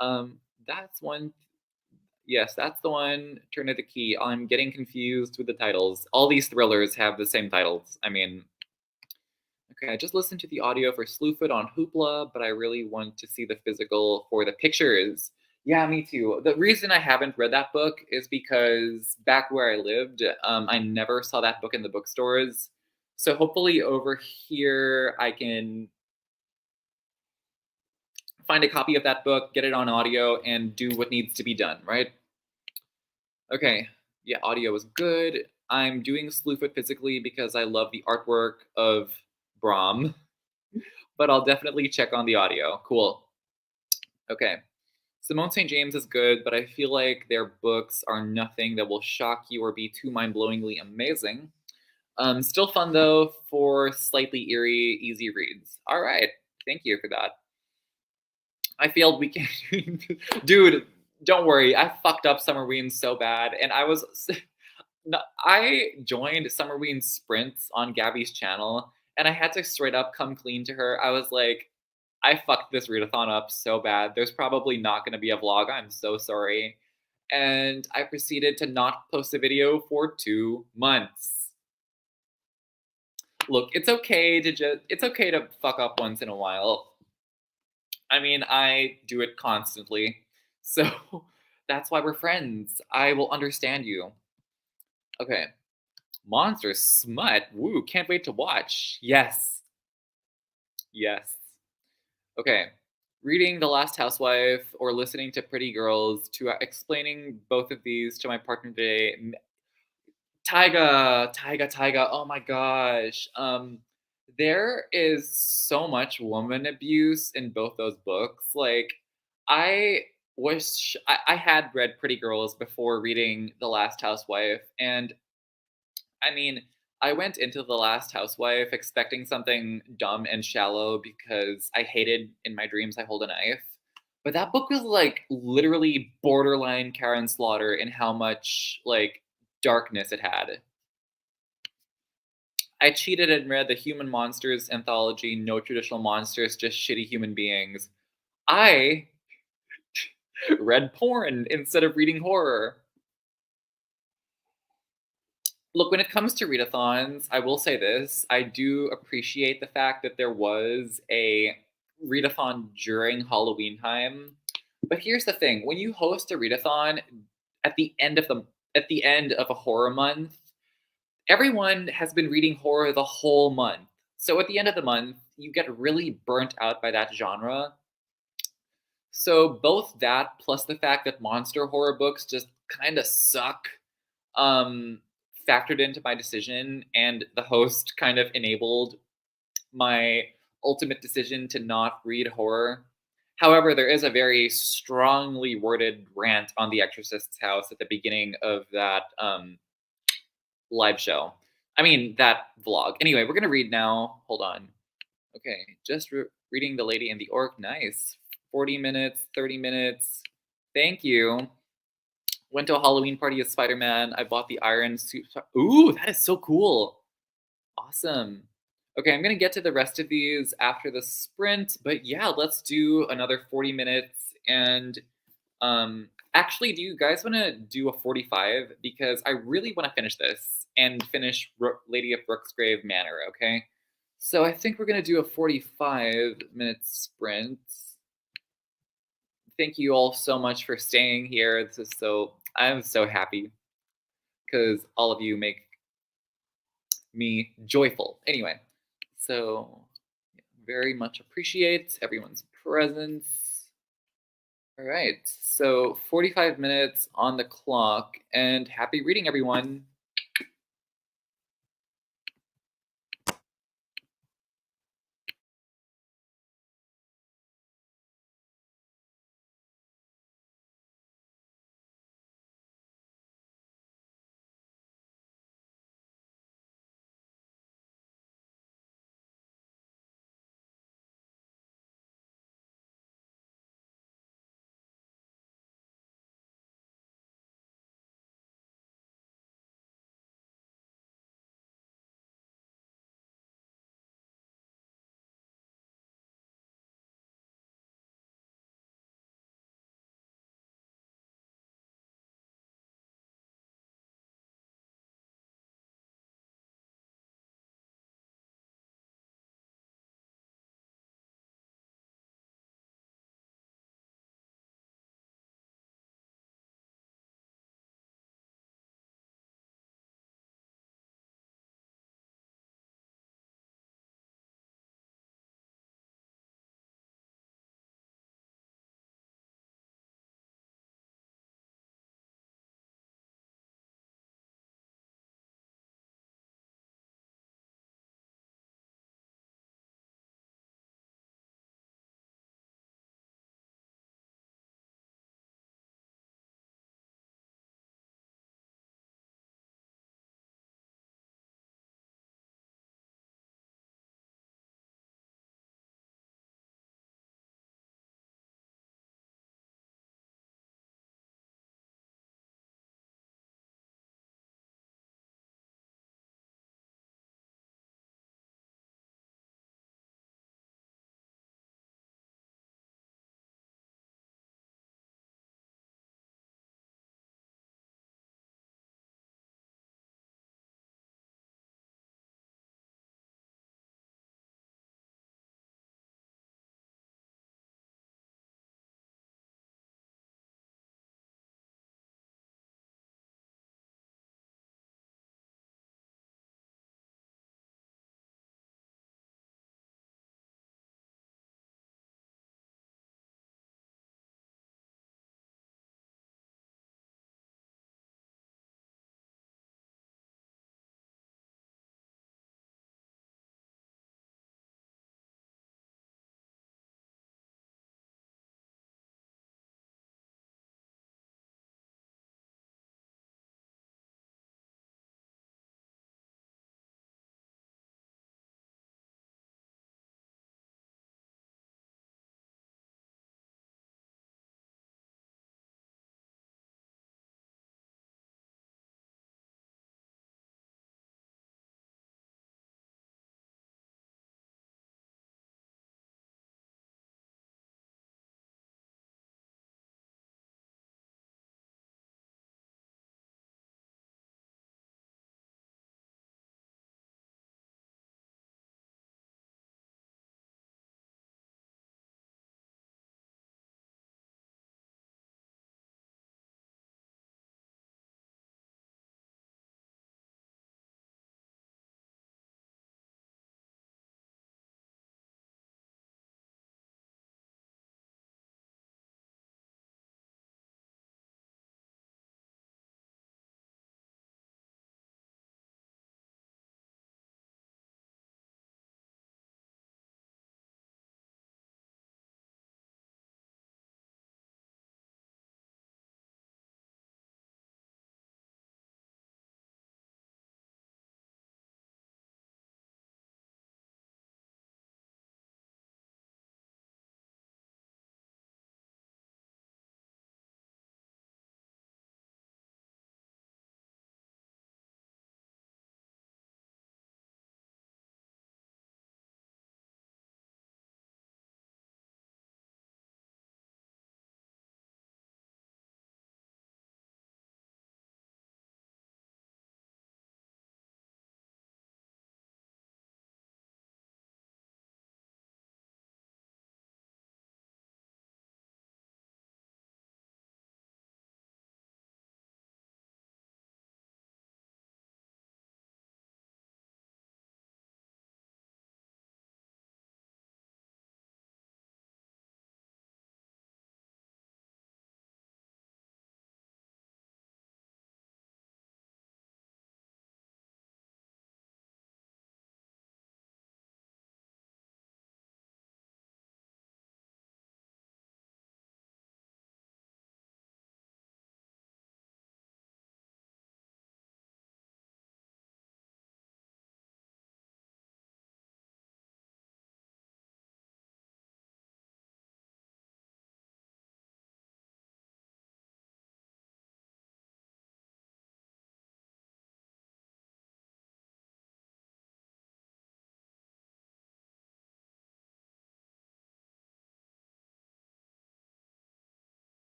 um that's one. Yes, that's the one. Turn of the Key. I'm getting confused with the titles. All these thrillers have the same titles. I mean, okay, I just listened to the audio for Slewfoot on Hoopla, but I really want to see the physical for the pictures. Yeah, me too. The reason I haven't read that book is because back where I lived, I never saw that book in the bookstores. So hopefully over here, I can find a copy of that book, get it on audio, and do what needs to be done, right? Okay. Yeah, audio is good. I'm doing Slewfoot physically because I love the artwork of Brahm, but I'll definitely check on the audio. Cool. Okay. Simone St. James is good, but I feel like their books are nothing that will shock you or be too mind-blowingly amazing. Still fun though for slightly eerie, easy reads. All right. Thank you for that. I failed weekend. Dude, don't worry. I fucked up Summerween so bad, and I joined Summerween sprints on Gabby's channel, and I had to straight up come clean to her. I was like, I fucked this readathon up so bad. There's probably not going to be a vlog. I'm so sorry. And I proceeded to not post a video for 2 months. Look, it's okay to fuck up once in a while. I mean, I do it constantly. So that's why we're friends. I will understand you. Okay. Monster smut. Woo, can't wait to watch. Yes. Yes. Okay. Reading The Last Housewife or listening to Pretty Girls to explaining both of these to my partner today. Tyga. Oh my gosh. There is so much woman abuse in both those books. Like, I I had read Pretty Girls before reading The Last Housewife, and I mean, I went into The Last Housewife expecting something dumb and shallow because I hated In My Dreams I Hold a Knife. But that book was like literally borderline Karen Slaughter in how much like darkness it had. I cheated and read the Human Monsters anthology, No Traditional Monsters, Just Shitty Human Beings. I read porn instead of reading horror. Look, when it comes to readathons, I will say this. I do appreciate the fact that there was a readathon during Halloween time. But here's the thing, when you host a readathon at the end of the at the end of a horror month, everyone has been reading horror the whole month. So at the end of the month, you get really burnt out by that genre. So both that plus the fact that monster horror books just kind of suck um, factored into my decision, and the host kind of enabled my ultimate decision to not read horror. However, there is a very strongly worded rant on the Exorcist's house at the beginning of that live show. I mean, that vlog. Anyway, we're going to read now. Hold on. Okay, just reading The Lady and the Orc. Nice. 40 minutes, 30 minutes. Thank you. Went to a Halloween party as Spider-Man. I bought the Iron Suit. Ooh, that is so cool. Awesome. Okay, I'm going to get to the rest of these after the sprint, but yeah, let's do another 40 minutes. And actually, do you guys want to do a 45? Because I really want to finish this and finish Lady of Brooksgrave Manor, okay? So I think we're going to do a 45-minute sprint. Thank you all so much for staying here. I'm so happy because all of you make me joyful. Anyway, so very much appreciate everyone's presence. All right, so 45 minutes on the clock, and happy reading, everyone.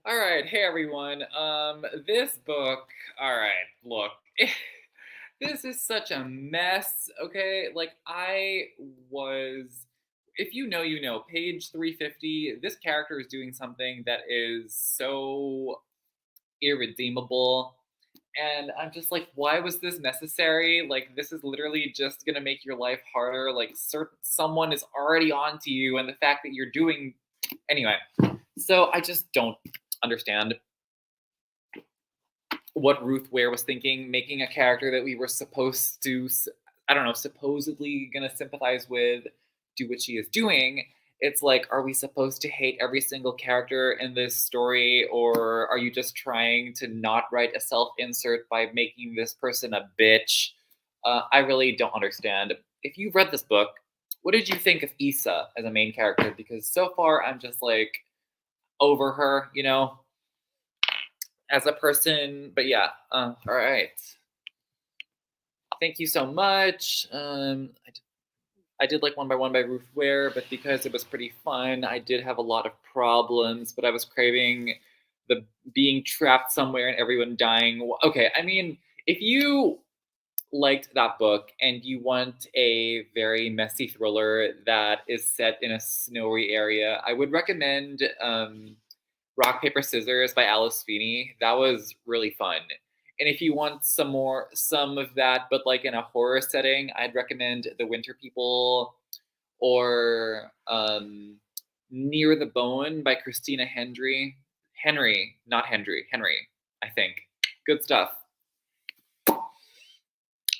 All right, hey everyone. This book. All right, look, this is such a mess. Okay, like I was. If you know, you know. Page 350. This character is doing something that is so irredeemable. And I'm just like, why was this necessary? Like, this is literally just gonna make your life harder. Like, someone is already onto you, and the fact that you're doing. Anyway, so I just don't understand what Ruth Ware was thinking, making a character that we were supposed to, I don't know, supposedly gonna sympathize with, do what she is doing. It's like, are we supposed to hate every single character in this story, or are you just trying to not write a self insert by making this person a bitch? I really don't understand. If you've read this book, what did you think of Issa as a main character? Because so far, I'm just like over her, as a person. But yeah, all right. Thank you so much. I did like One by One by Ruth Ware, but because it was pretty fun, I did have a lot of problems. But I was craving the being trapped somewhere and everyone dying. Okay, I mean, if you liked that book and you want a very messy thriller that is set in a snowy area, I would recommend Rock Paper Scissors by Alice Feeney. That was really fun. And if you want some of that, but like in a horror setting, I'd recommend The Winter People or Near the Bone by Christina Henry, not Hendry, Henry, I think. Good stuff.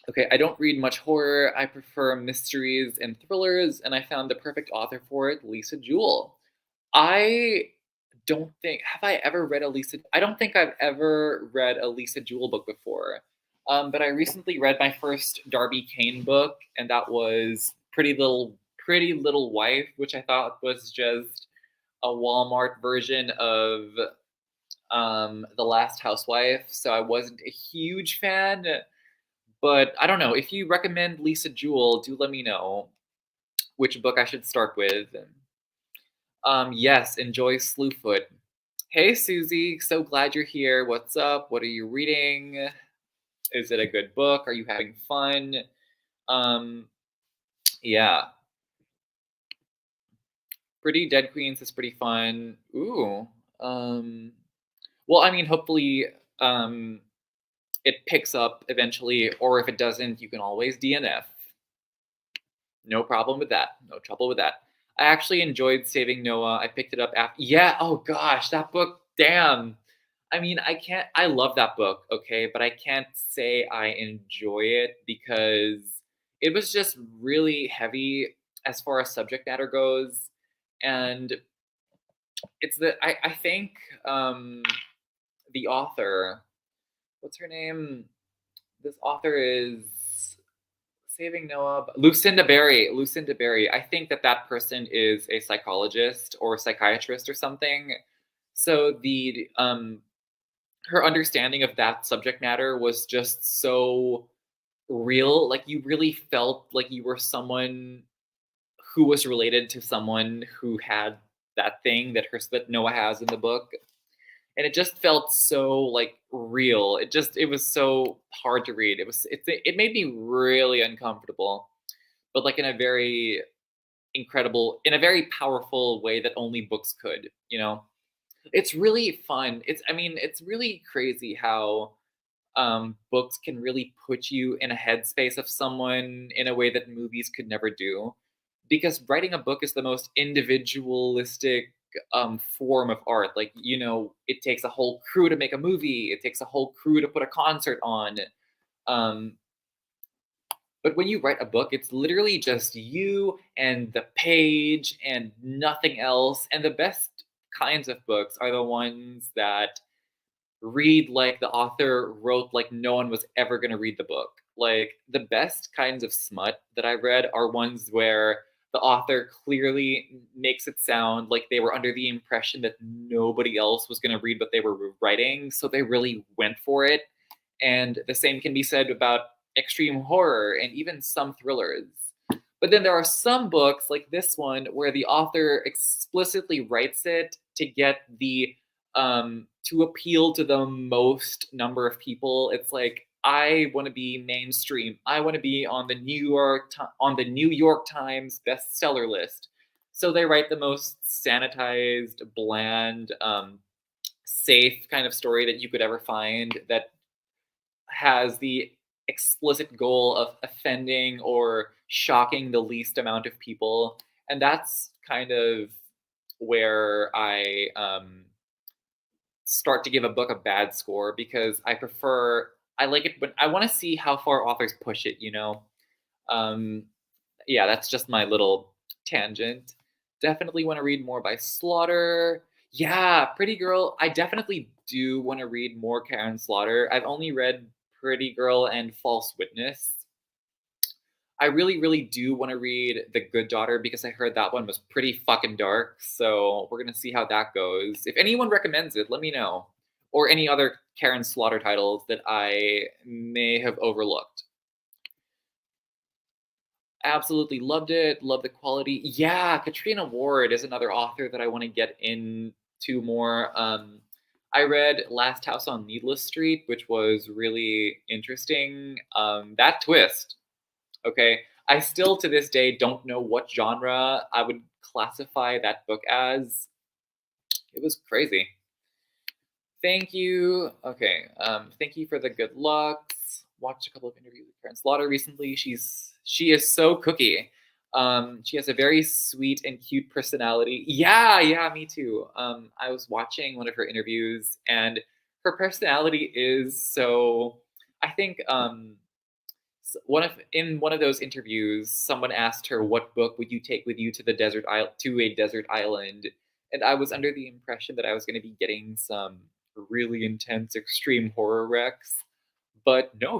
Okay, I don't read much horror. I prefer mysteries and thrillers, and I found the perfect author for it, Lisa Jewell. I don't think have I ever read a Lisa. I don't think I've ever read a Lisa Jewell book before. But I recently read my first Darby Kane book, and that was Pretty Little Wife, which I thought was just a Walmart version of The Last Housewife. So I wasn't a huge fan, but I don't know. If you recommend Lisa Jewell, do let me know which book I should start with. Yes, enjoy Slewfoot. Hey, Susie, so glad you're here. What's up? What are you reading? Is it a good book? Are you having fun? Um, yeah. Pretty Dead Queens is pretty fun. Ooh. Um, well, I mean, hopefully, it picks up eventually, or if it doesn't, you can always DNF. No problem with that. No trouble with that. I actually enjoyed Saving Noah. I picked it up after. Yeah. Oh gosh, that book. Damn. I mean, I can't. I love that book. Okay, but I can't say I enjoy it because it was just really heavy as far as subject matter goes, and I think the author. What's her name? This author is Saving Noah. Lucinda Berry. Lucinda Berry. I think that person is a psychologist or a psychiatrist or something. So the her understanding of that subject matter was just so real. Like you really felt like you were someone who was related to someone who had that thing that Noah has in the book. And it just felt so like real. It was so hard to read. It made me really uncomfortable, but like in a very in a very powerful way that only books could. It's really fun. It's really crazy how books can really put you in a headspace of someone in a way that movies could never do. Because writing a book is the most individualistic form of art. Like, it takes a whole crew to make a movie, it takes a whole crew to put a concert on. Um, but when you write a book, it's literally just you and the page and nothing else. And the best kinds of books are the ones that read like the author wrote like no one was ever going to read the book. Like the best kinds of smut that I've read are ones where the author clearly makes it sound like they were under the impression that nobody else was going to read what they were writing, so they really went for it. And the same can be said about extreme horror and even some thrillers. But then there are some books like this one where the author explicitly writes it to get the to appeal to the most number of people. It's like I want to be mainstream. I want to be on the on the New York Times bestseller list. So they write the most sanitized, bland, safe kind of story that you could ever find that has the explicit goal of offending or shocking the least amount of people. And that's kind of where I start to give a book a bad score because I like it, but I want to see how far authors push it, you know? Um, yeah, that's just my little tangent. Definitely want to read more by Slaughter. Yeah, Pretty Girl. I definitely do want to read more Karen Slaughter. I've only read Pretty Girl and False Witness. I really, really do want to read The Good Daughter because I heard that one was pretty fucking dark. So we're gonna see how that goes. If anyone recommends it, let me know. Or any other Karen Slaughter titles that I may have overlooked. Absolutely loved it. Love the quality. Yeah, Katrina Ward is another author that I want to get into more. I read Last House on Needless Street, which was really interesting. That twist, okay. I still to this day don't know what genre I would classify that book as. It was crazy. Thank you. Okay. Thank you for the good looks. Watched a couple of interviews with Karen Slaughter recently. She is so cookie. She has a very sweet and cute personality. Yeah, yeah, me too. I was watching one of her interviews, and her personality is so. I think in one of those interviews, someone asked her, "What book would you take with you to a desert island?" And I was under the impression that I was going to be getting some really intense extreme horror wrecks. But no,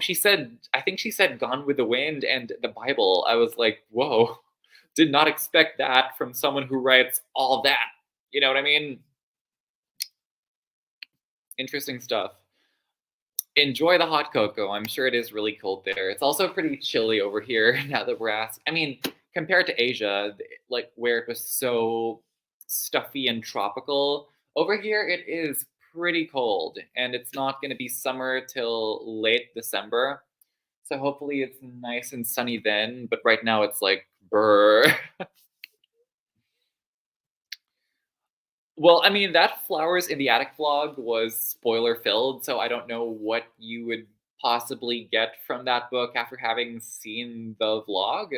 I think she said Gone with the Wind and the Bible. I was like, whoa, did not expect that from someone who writes all that. You know what I mean? Interesting stuff. Enjoy the hot cocoa. I'm sure it is really cold there. It's also pretty chilly over here now that we're asked. I mean, compared to Asia, like where it was so stuffy and tropical, over here it is pretty cold and it's not going to be summer till late December. So hopefully it's nice and sunny then, but right now it's like brr. Well, I mean, that Flowers in the Attic vlog was spoiler filled, so I don't know what you would possibly get from that book after having seen the vlog.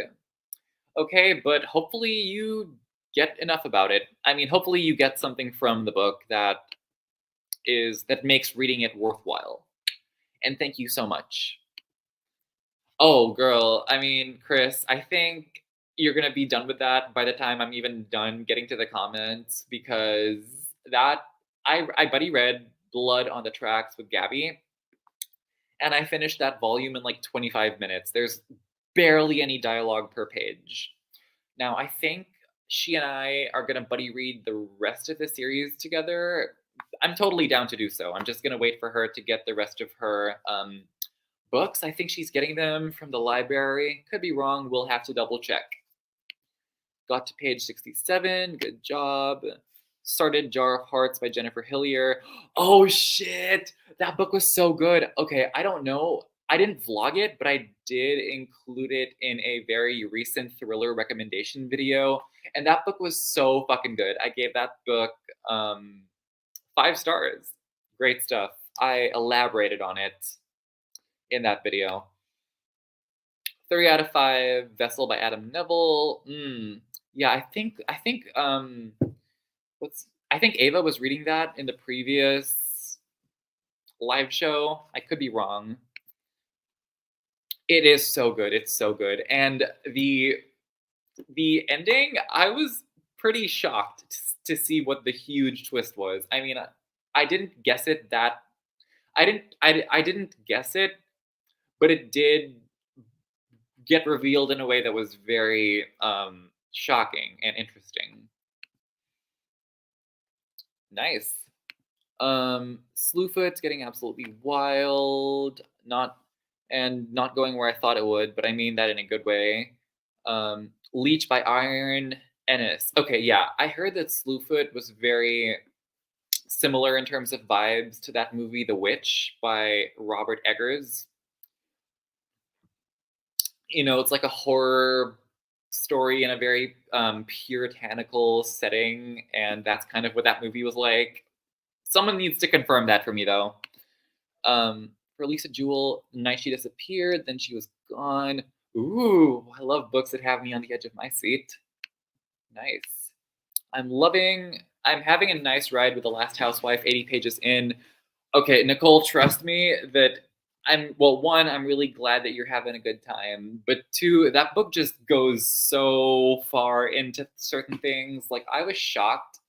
Okay, but hopefully you get enough about it. I mean, hopefully you get something from the book that makes reading it worthwhile. And thank you so much. Oh, girl. I mean, Chris, I think you're gonna be done with that by the time I'm even done getting to the comments because that I buddy read Blood on the Tracks with Gabby, and I finished that volume in like 25 minutes. There's barely any dialogue per page. Now, I think she and I are gonna buddy read the rest of the series together. I'm totally down to do so. I'm just gonna wait for her to get the rest of her books. I think she's getting them from the library. Could be wrong. We'll have to double check. Got to page 67. Good job. Started Jar of Hearts by Jennifer Hillier. Oh shit! That book was so good. Okay, I don't know. I didn't vlog it, but I did include it in a very recent thriller recommendation video. And that book was so fucking good. I gave that book 5 stars. Great stuff. I elaborated on it in that video. 3 out of 5. Vessel by Adam Neville. Yeah, I think Ava was reading that in the previous live show. I could be wrong. It is so good. It's so good. And the ending, I was pretty shocked to see what the huge twist was. I mean, I didn't guess it that I didn't guess it, but it did get revealed in a way that was very shocking and interesting. Nice. Slewfoot's getting absolutely wild, not going where I thought it would, but I mean that in a good way. Leech by Iron Ennis. Okay, yeah, I heard that Slewfoot was very similar in terms of vibes to that movie, The Witch by Robert Eggers. It's like a horror story in a very puritanical setting, and that's kind of what that movie was like. Someone needs to confirm that for me, though. For Lisa Jewell, Night She Disappeared, Then She Was Gone. Ooh, I love books that have me on the edge of my seat. Nice. I'm having a nice ride with The Last Housewife, 80 pages in. Okay, Nicole, trust me that well, one, I'm really glad that you're having a good time. But two, that book just goes so far into certain things. Like, I was shocked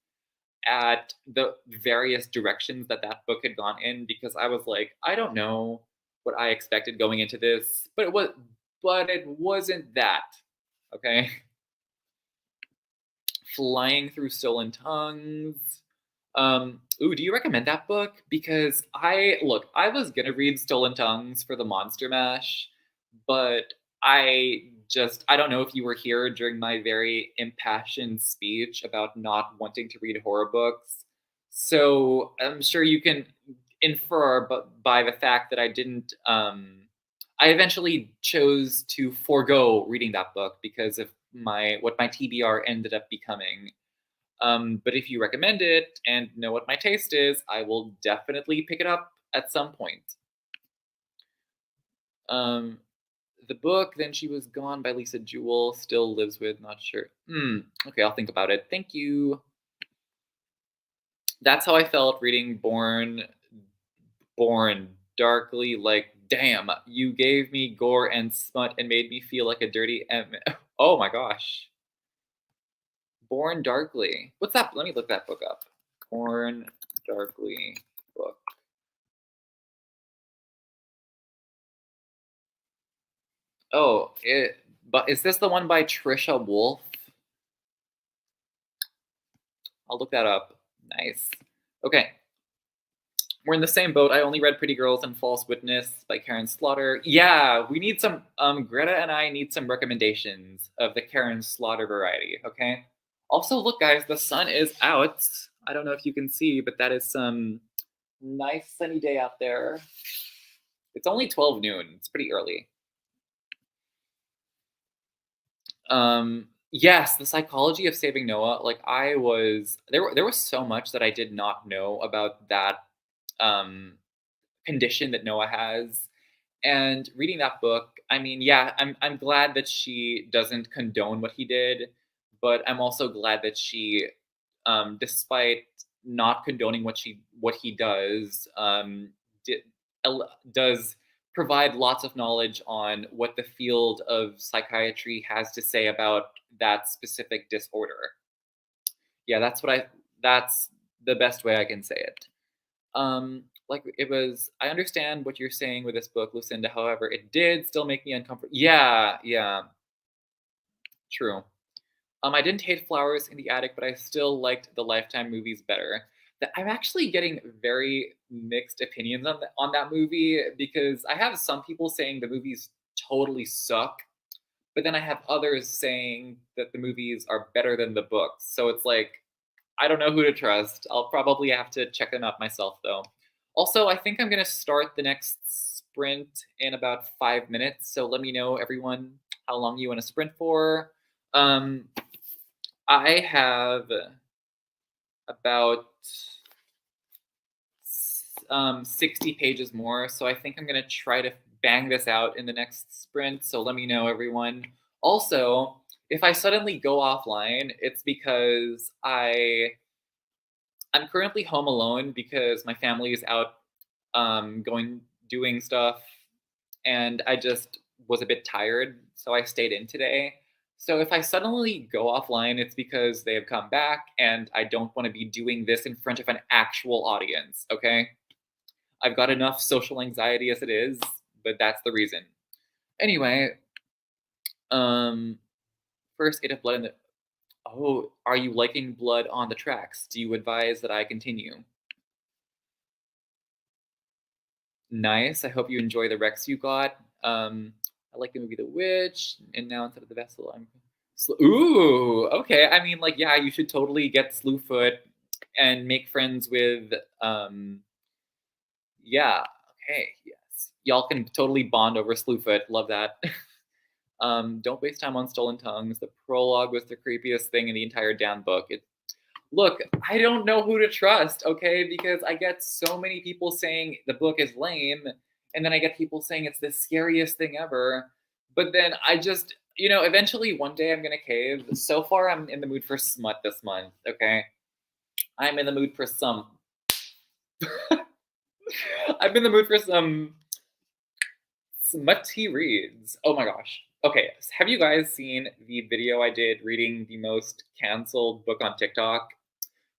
at the various directions that that book had gone in because I was like, I don't know what I expected going into this, but it wasn't that. Okay. Flying Through Stolen Tongues. Ooh, do you recommend that book? Because I was gonna read Stolen Tongues for the Monster Mash, but I don't know if you were here during my very impassioned speech about not wanting to read horror books. So I'm sure you can infer, but by the fact that I eventually chose to forego reading that book because of my TBR ended up becoming. But if you recommend it and know what my taste is, I will definitely pick it up at some point. Um, the book, Then She Was Gone by Lisa Jewell, still lives with, not sure. Okay, I'll think about it. Thank you. That's how I felt reading Born Darkly. Like, damn, you gave me gore and smut and made me feel like a dirty Oh my gosh. Born Darkly. What's that? Let me look that book up. Born Darkly book. Oh, but is this the one by Trisha Wolfe? I'll look that up. Nice. Okay. We're in the same boat. I only read Pretty Girls and False Witness by Karen Slaughter. Yeah, we need some Greta and I need some recommendations of the Karen Slaughter variety, okay? Also, look guys, the sun is out. I don't know if you can see, but that is some nice sunny day out there. It's only 12 noon. It's pretty early. Yes, The Psychology of Saving Noah. Like there was so much that I did not know about that um condition that Noah has. And reading that book, I mean, yeah, I'm glad that she doesn't condone what he did, but I'm also glad that she, despite not condoning what he does, di- does provide lots of knowledge on what the field of psychiatry has to say about that specific disorder. Yeah, that's the best way I can say it. Like it was I understand what you're saying with this book, Lucinda. However, it did still make me uncomfortable. Yeah, yeah, true. I didn't hate Flowers in the Attic, but I still liked the Lifetime movies better. That I'm actually getting very mixed opinions on that movie because I have some people saying the movies totally suck, but then I have others saying that the movies are better than the books. So it's like I don't know who to trust. I'll probably have to check them out myself, though. Also, I think I'm going to start the next sprint in about 5 minutes. So let me know, everyone, how long you want to sprint for. Um, I have about 60 pages more. So I think I'm going to try to bang this out in the next sprint. So let me know, everyone. Also, if I suddenly go offline, it's because I'm currently home alone because my family is out doing stuff, and I just was a bit tired, so I stayed in today. So if I suddenly go offline, it's because they have come back, and I don't want to be doing this in front of an actual audience. Okay, I've got enough social anxiety as it is, but that's the reason. Anyway, um, first Eight of Blood in the. Oh, are you liking Blood on the Tracks? Do you advise that I continue? Nice. I hope you enjoy the Rex you got. I like the movie The Witch, and now instead of the vessel, I'm. Ooh, okay. I mean, like, yeah, you should totally get Slewfoot. and make friends with, yeah, okay, yes. Y'all can totally bond over Slewfoot. Love that. Don't waste time on Stolen Tongues. The prologue was the creepiest thing in the entire damn book. Look, I don't know who to trust, okay? Because I get so many people saying the book is lame, and then I get people saying it's the scariest thing ever. But then I just, eventually one day I'm gonna cave. So far, I'm in the mood for smut this month, okay? I'm in the mood for some. I'm in the mood for some smutty reads. Oh my gosh. Okay, have you guys seen the video I did reading the most canceled book on TikTok?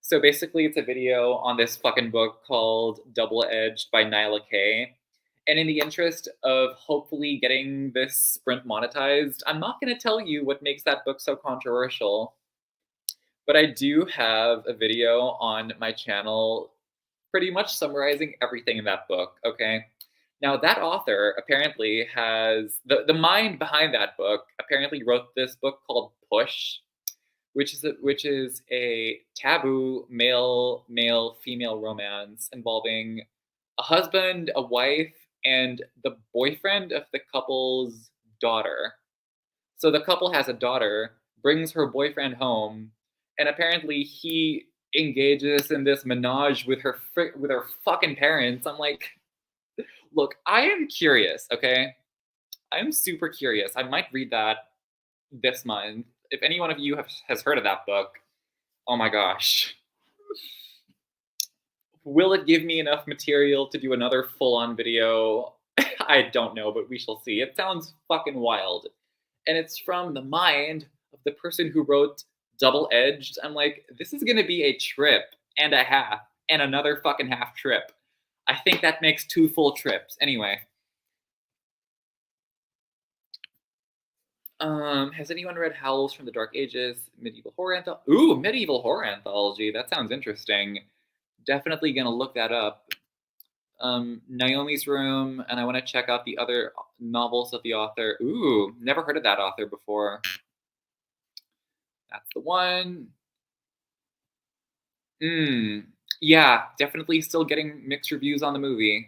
So basically, it's a video on this fucking book called Double Edged by Nyla K. And in the interest of hopefully getting this sprint monetized, I'm not going to tell you what makes that book so controversial. But I do have a video on my channel pretty much summarizing everything in that book, okay? Now, that author apparently has the mind behind that book, apparently wrote this book called Push, which is a taboo male female romance involving a husband, a wife, and the boyfriend of the couple's daughter. So the couple has a daughter, brings her boyfriend home, and apparently he engages in this menage with her fucking parents. I'm like, look, I am curious, okay? I'm super curious. I might read that this month. If any one of you has heard of that book, oh my gosh. Will it give me enough material to do another full-on video? I don't know, but we shall see. It sounds fucking wild. And it's from the mind of the person who wrote Double Edged. I'm like, this is gonna be a trip and a half and another fucking half trip. I think that makes 2 full trips. Anyway. Has anyone read Howls from the Dark Ages? Medieval horror anthology? Ooh, medieval horror anthology. That sounds interesting. Definitely gonna look that up. Naomi's Room, and I want to check out the other novels of the author. Ooh, never heard of that author before. That's the one. Yeah, definitely still getting mixed reviews on the movie.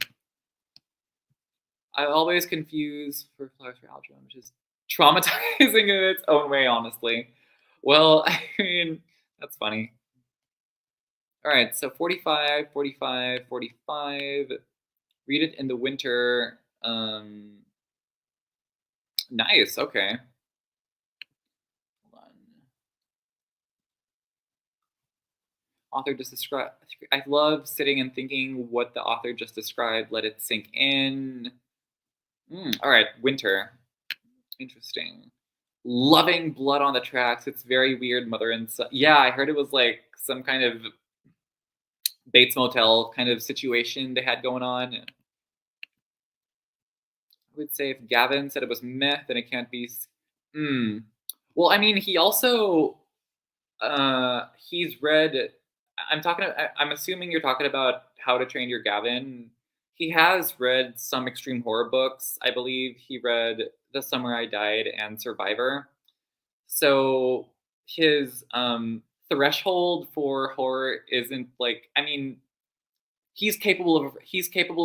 I always confuse First Class for Algebra, which is traumatizing in its own way, honestly. Well, I mean, that's funny. All right, so 45, 45, 45. Read it in the winter. Nice, okay. Hold on. Author just described. I love sitting and thinking what the author just described. Let it sink in. All right, winter. Interesting. Loving blood on the tracks. It's very weird. Mother and son. Yeah, I heard it was like some kind of Bates Motel kind of situation they had going on. I would say if Gavin said it was meh, then it can't be. Well, I mean, he also he's read. I'm assuming you're talking about How to Train Your Gavin. He has read some extreme horror books. I believe he read The Summer I Died and Survivor. So his threshold for horror isn't like. I mean, he's capable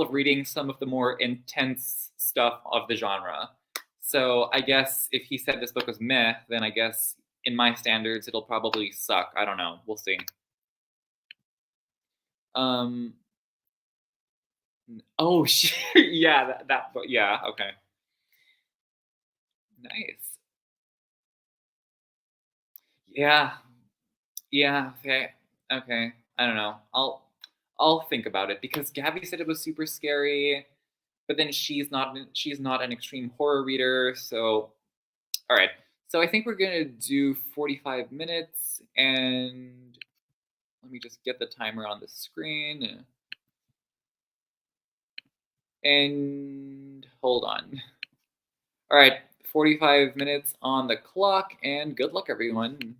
of reading some of the more intense stuff of the genre. So I guess if he said this book was meh, then I guess in my standards it'll probably suck. I don't know. We'll see. Um. Oh shit. Yeah. That book. Yeah. Okay. Nice. Yeah. Yeah. Okay. Okay. I don't know. I'll think about it because Gabby said it was super scary, but then she's not an extreme horror reader. So all right. So I think we're gonna do 45 minutes, and let me just get the timer on the screen. And hold on. All right, 45 minutes on the clock, and good luck, everyone.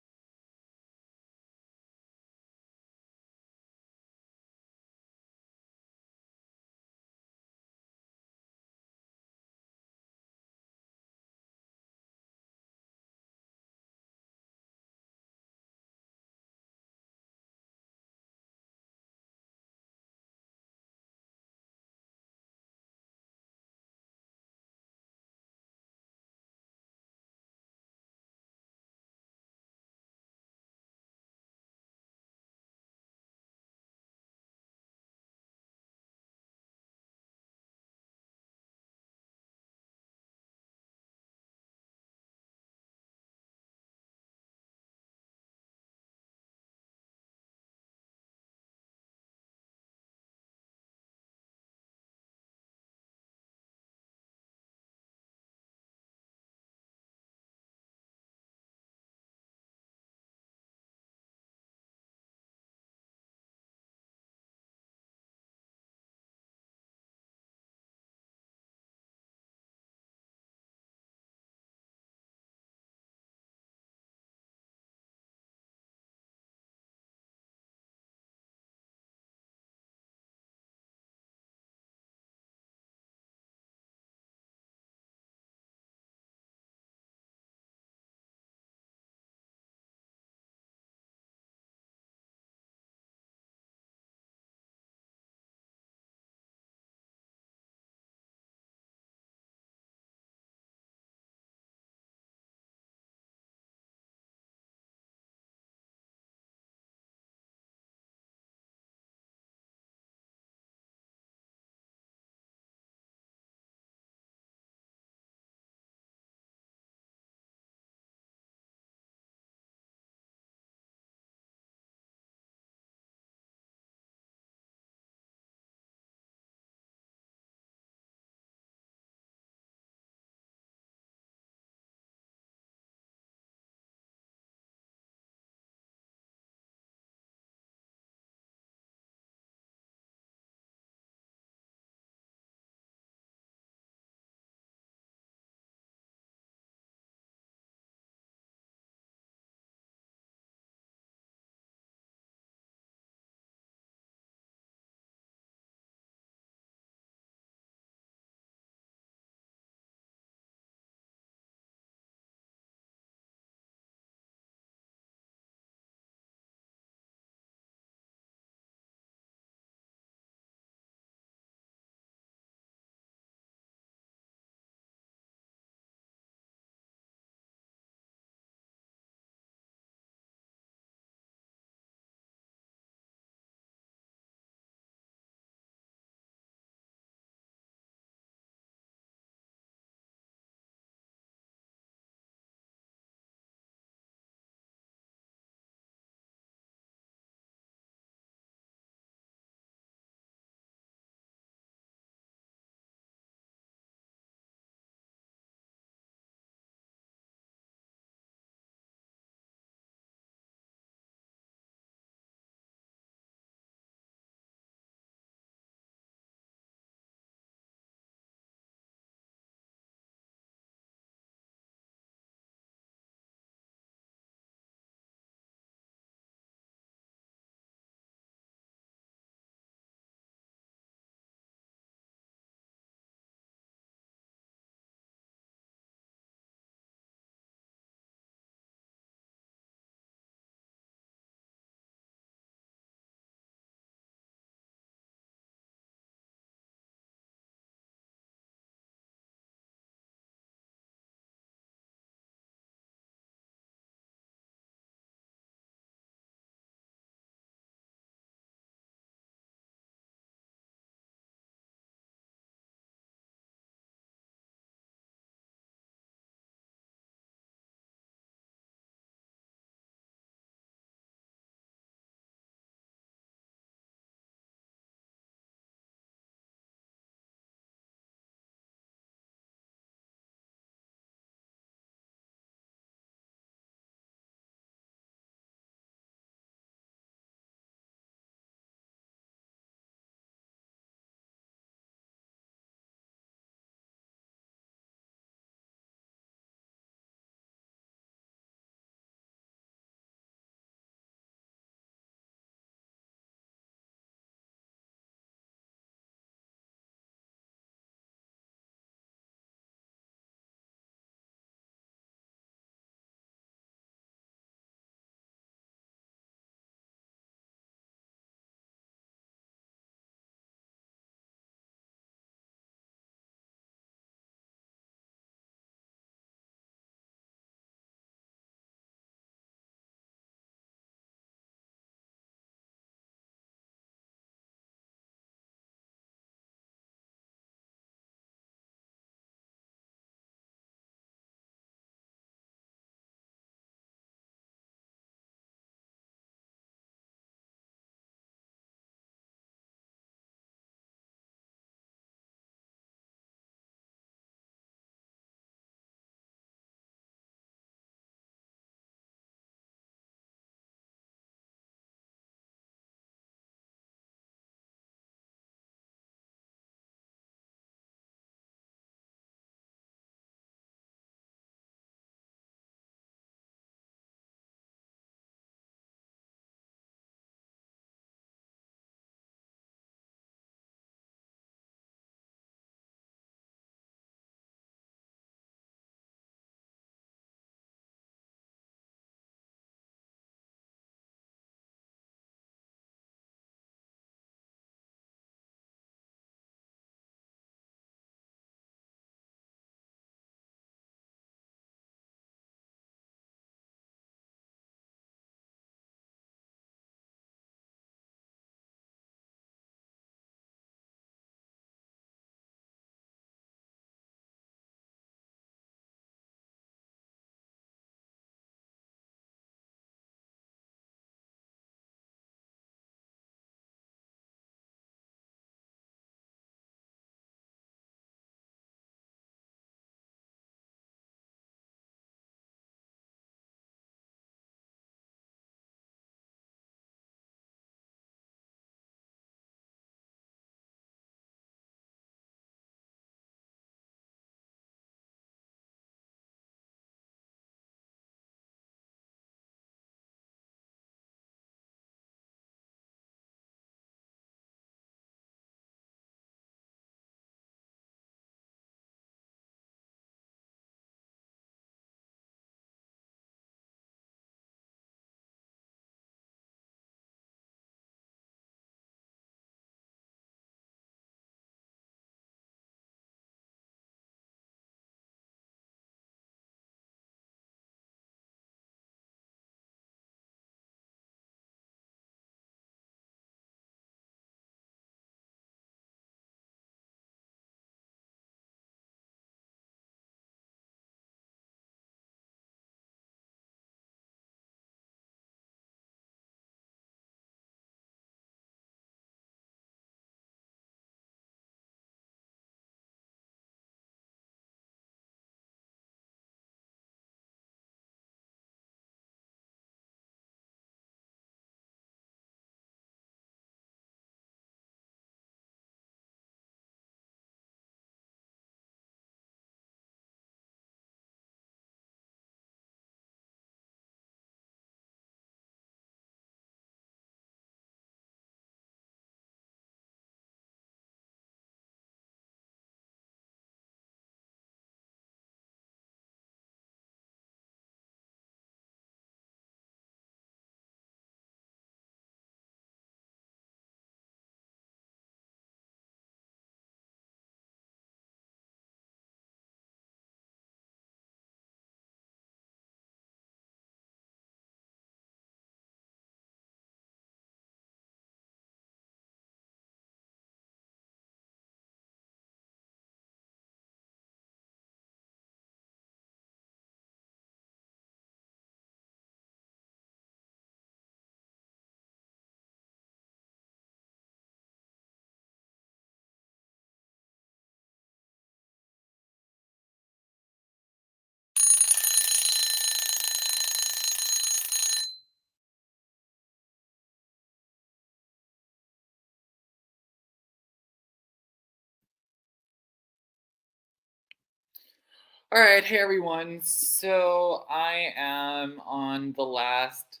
All right, hey everyone. So I am on the last,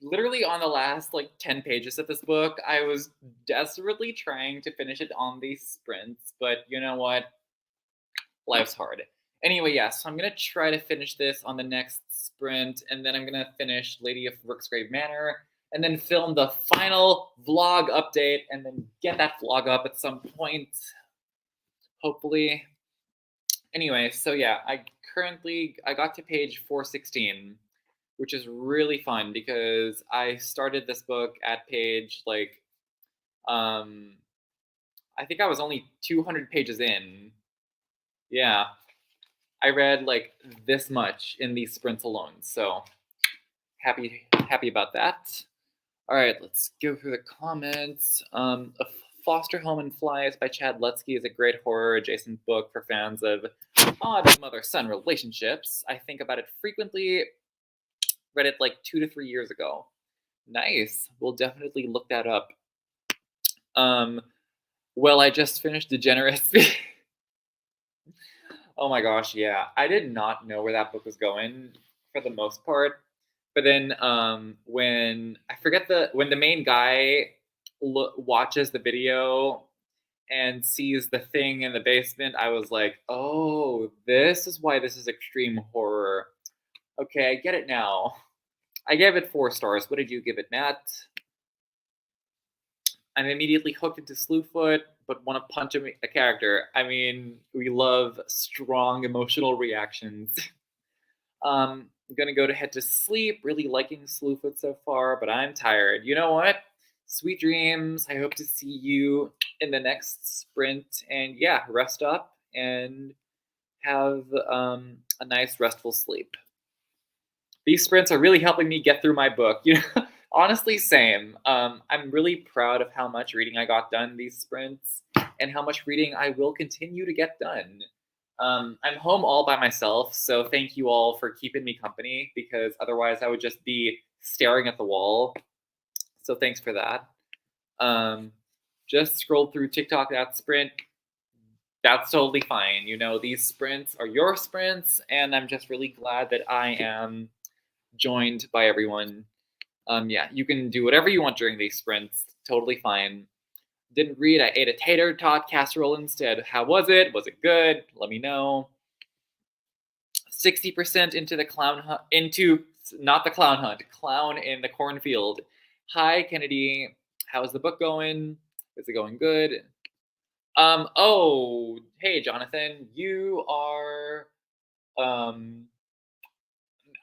literally on the last like 10 pages of this book. I was desperately trying to finish it on these sprints, but you know what? Life's hard. Anyway, yes, so I'm gonna try to finish this on the next sprint, and then I'm gonna finish Lady of Rooksgrave Manor, and then film the final vlog update, and then get that vlog up at some point, hopefully. Anyway, so yeah, I got to page 416, which is really fun because I started this book at page like um I think I was only 200 pages in. Yeah, I read like this much in these sprints alone. So, happy about that. All right, let's go through the comments. A Foster Home and Flies by Chad Lutsky is a great horror adjacent book for fans of odd mother-son relationships. I think about it frequently. Read it like 2 to 3 years ago. Nice. We'll definitely look that up. Um, well, I just finished Degenerates. Oh my gosh, yeah. I did not know where that book was going for the most part. But then when I forget when the main guy watches the video and sees the thing in the basement, I was like, "Oh, this is why this is extreme horror." Okay, I get it now. I gave it 4 stars. What did you give it, Matt? I'm immediately hooked into Slewfoot, but want to punch a character. I mean, we love strong emotional reactions. I'm gonna go to head to sleep. Really liking Slewfoot so far, but I'm tired. You know what? Sweet dreams. I hope to see you in the next sprint. And yeah, rest up and have a nice restful sleep. These sprints are really helping me get through my book. You know, honestly, same. I'm really proud of how much reading I got done these sprints and how much reading I will continue to get done. I'm home all by myself, so thank you all for keeping me company because otherwise I would just be staring at the wall. So thanks for that. Just scrolled through TikTok that sprint. That's totally fine. You know, these sprints are your sprints, and I'm just really glad that I am joined by everyone. Yeah, you can do whatever you want during these sprints. Totally fine. Didn't read. I ate a tater tot casserole instead. How was it? Was it good? Let me know. 60% into the clown hunt. Into not the clown hunt. Clown in the cornfield. Hi, Kennedy. How's the book going? Is it going good? Oh, hey, Jonathan. You are. I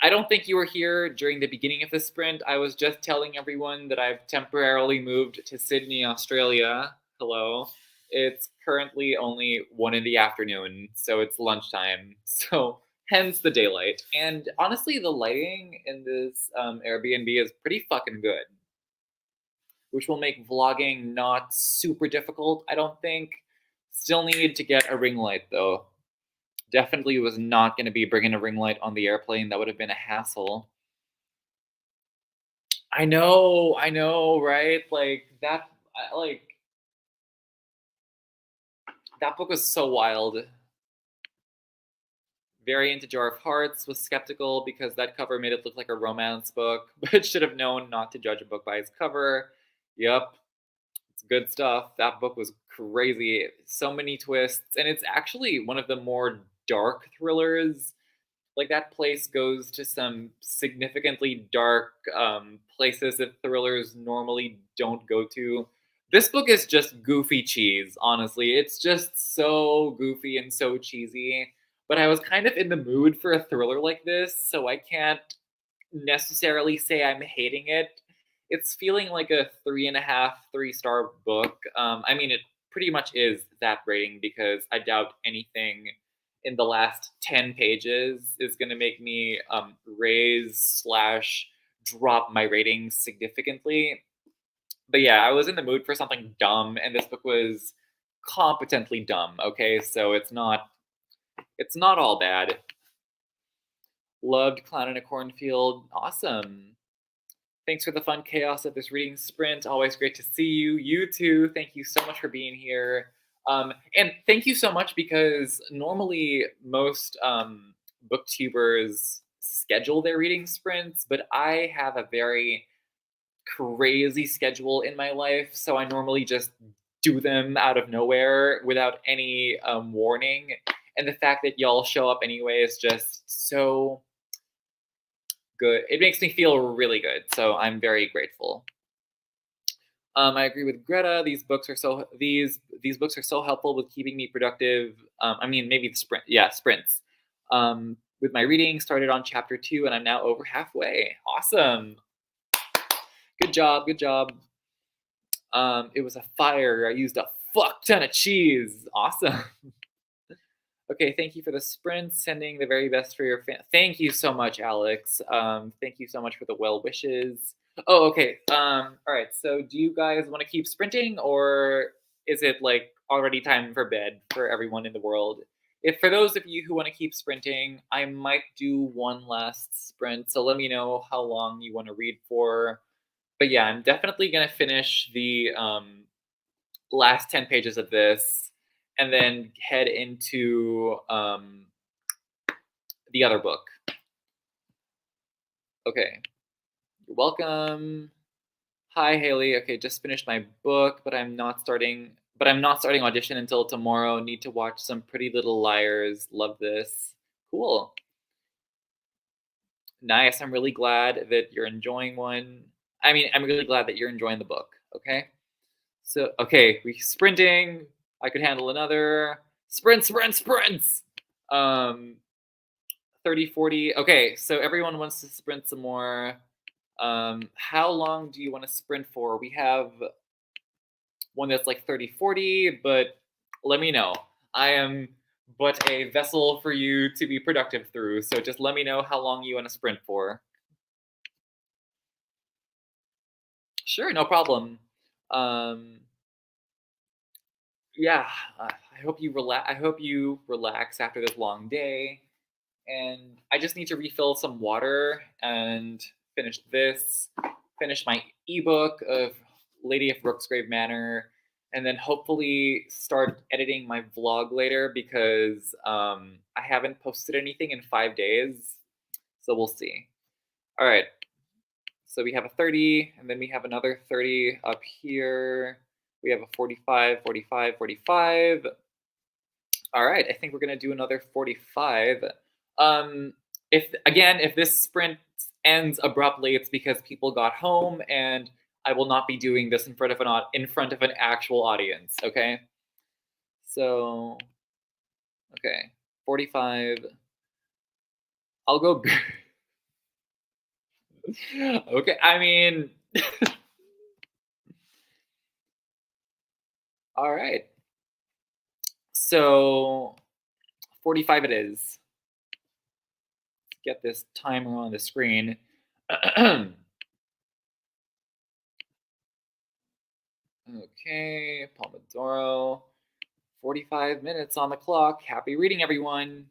don't think you were here during the beginning of the sprint. I was just telling everyone that I've temporarily moved to Sydney, Australia. Hello. It's currently only 1 in the afternoon, so it's lunchtime. So hence the daylight. And honestly, the lighting in this Airbnb is pretty fucking good, which will make vlogging not super difficult, I don't think. Still need to get a ring light though. Definitely was not going to be bringing a ring light on the airplane. That would have been a hassle. I know, right? Like that book was so wild. Very into Jar of Hearts. Was skeptical because that cover made it look like a romance book, but should have known not to judge a book by its cover. Yep, it's good stuff. That book was crazy. So many twists, and it's actually one of the more dark thrillers. Like that place goes to some significantly dark places that thrillers normally don't go to. This book is just goofy cheese, honestly. It's just so goofy and so cheesy. But I was kind of in the mood for a thriller like this, so I can't necessarily say I'm hating it. It's feeling like a 3.5, 3-star book. I mean, it pretty much is that rating because I doubt anything in the last 10 pages is going to make me raise slash drop my rating significantly. But yeah, I was in the mood for something dumb, and this book was competently dumb. Okay, so it's not all bad. Loved Clown in a Cornfield. Awesome. Thanks for the fun chaos of this reading sprint. Always great to see you. You too. Thank you so much for being here. And thank you so much because normally most booktubers schedule their reading sprints, but I have a very crazy schedule in my life, so I normally just do them out of nowhere without any warning. And the fact that y'all show up anyway is just so good. It makes me feel really good, so I'm very grateful. I agree with Greta. These books are so helpful with keeping me productive. I mean, maybe the sprints. With my reading, started on chapter 2, and I'm now over halfway. Awesome, good job, good job. It was a fire. I used a fuck ton of cheese. Awesome. Okay, thank you for the sprint. Sending the very best for your fan. Thank you so much, Alex. Thank you so much for the well wishes. Oh, okay. All right. So, do you guys want to keep sprinting, or is it like already time for bed for everyone in the world? If for those of you who want to keep sprinting, I might do one last sprint. So let me know how long you want to read for. But yeah, I'm definitely gonna finish the last 10 pages of this and then head into the other book. Okay. You're welcome. Hi Haley. Okay, just finished my book, but I'm not starting audition until tomorrow. Need to watch some Pretty Little Liars. Love this. Cool. Nice. I'm really glad that you're enjoying one. I mean, I'm really glad that you're enjoying the book. Okay. So, okay, we sprinting. I could handle another. Sprints. Um, 30, 40. Okay, so everyone wants to sprint some more. How long do you want to sprint for? We have one that's like 30, 40, but let me know. I am but a vessel for you to be productive through. So just let me know how long you want to sprint for. Sure, no problem. Um, yeah, I hope you relax. I hope you relax after this long day. And I just need to refill some water and finish this. Finish my ebook of Lady of Brooksgrave Manor, and then hopefully start editing my vlog later because I haven't posted anything in 5 days. So we'll see. All right. So we have a 30, and then we have another 30 up here. We have a 45, 45, 45. All right, I think we're gonna do another 45. Um, if this sprint ends abruptly, it's because people got home, and I will not be doing this in front of an actual audience. Okay, so okay, 45. I'll go. Okay, I mean, all right. So 45 it is. Get this timer on the screen. Okay, Pomodoro. 45 minutes on the clock. Happy reading, everyone.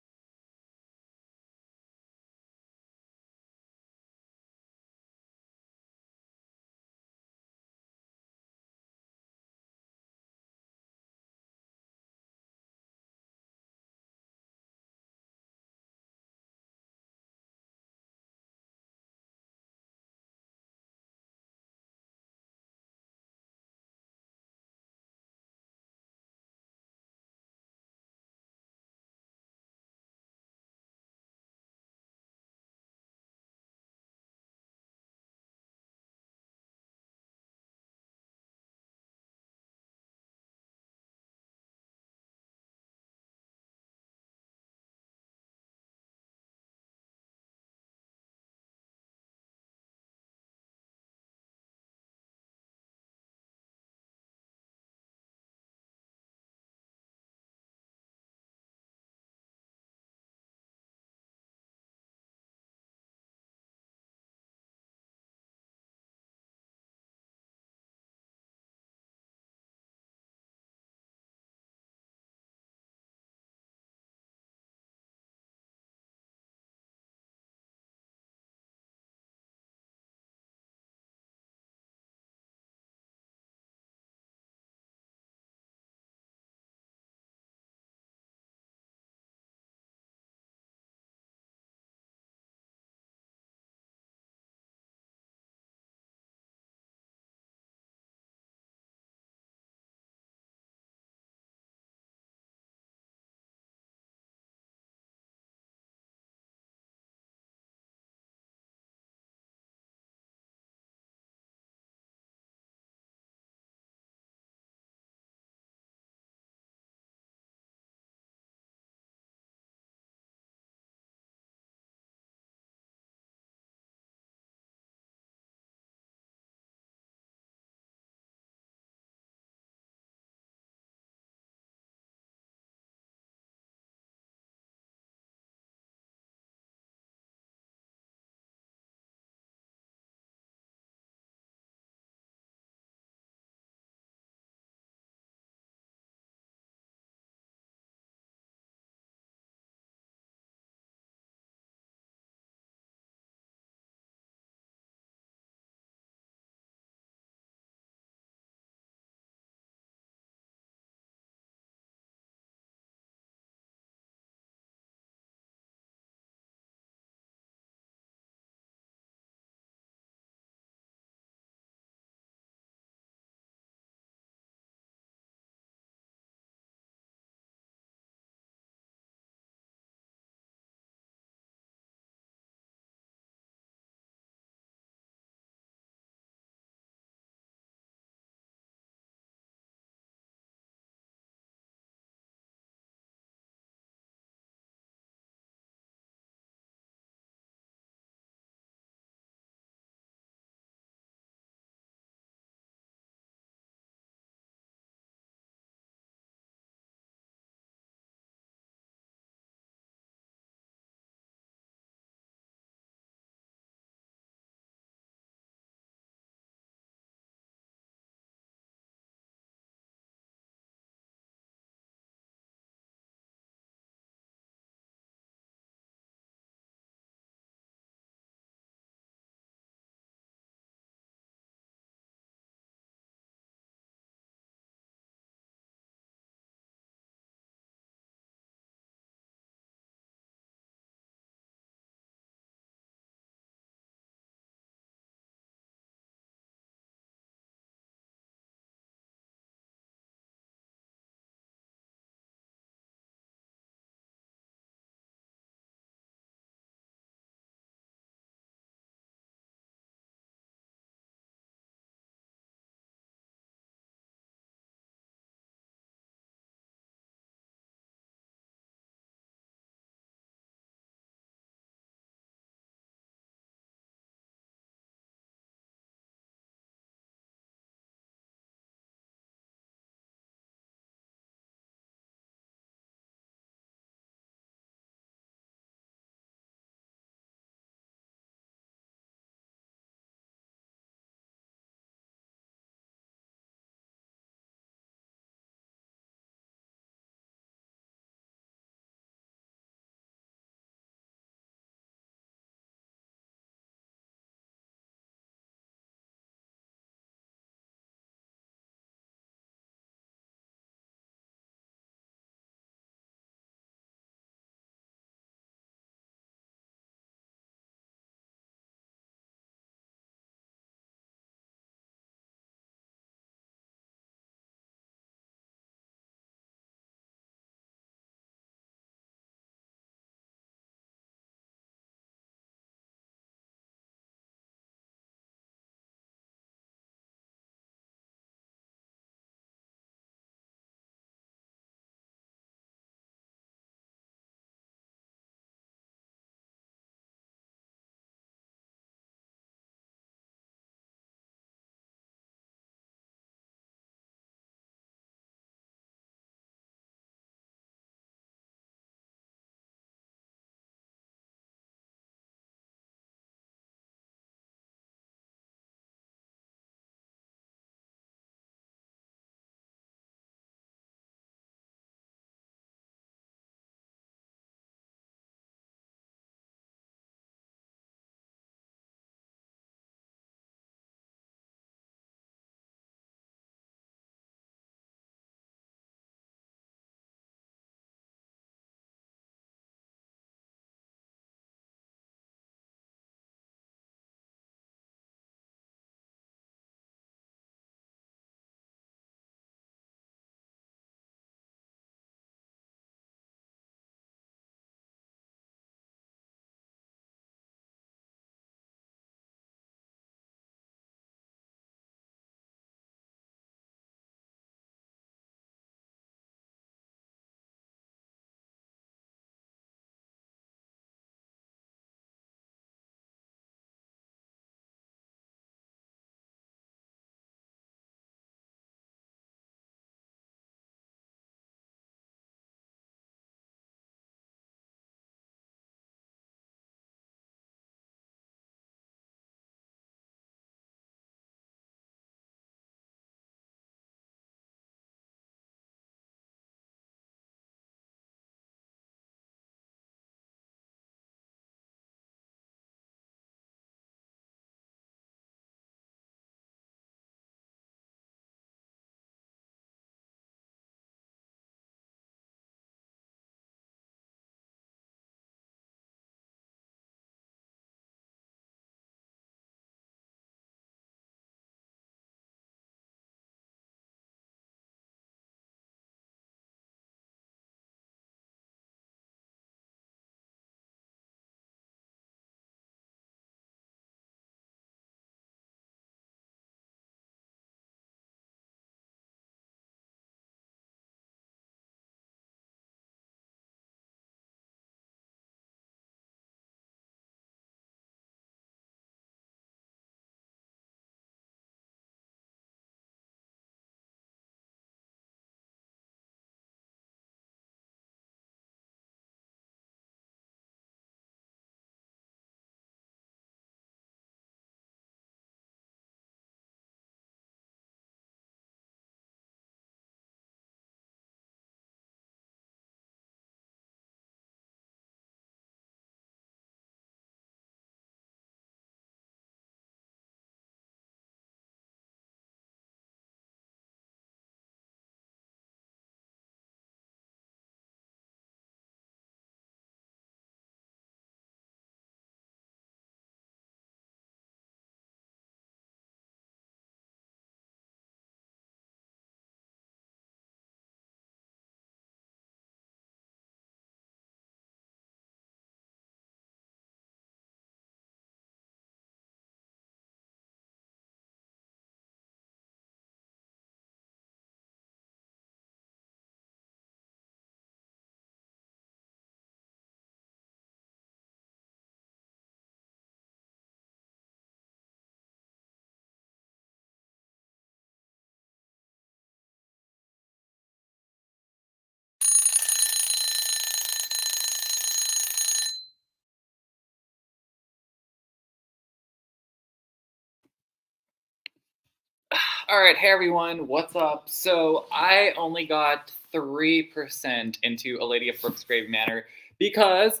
All right, hey everyone, what's up? So I only got 3% into A Lady of Brooksgrave Manor because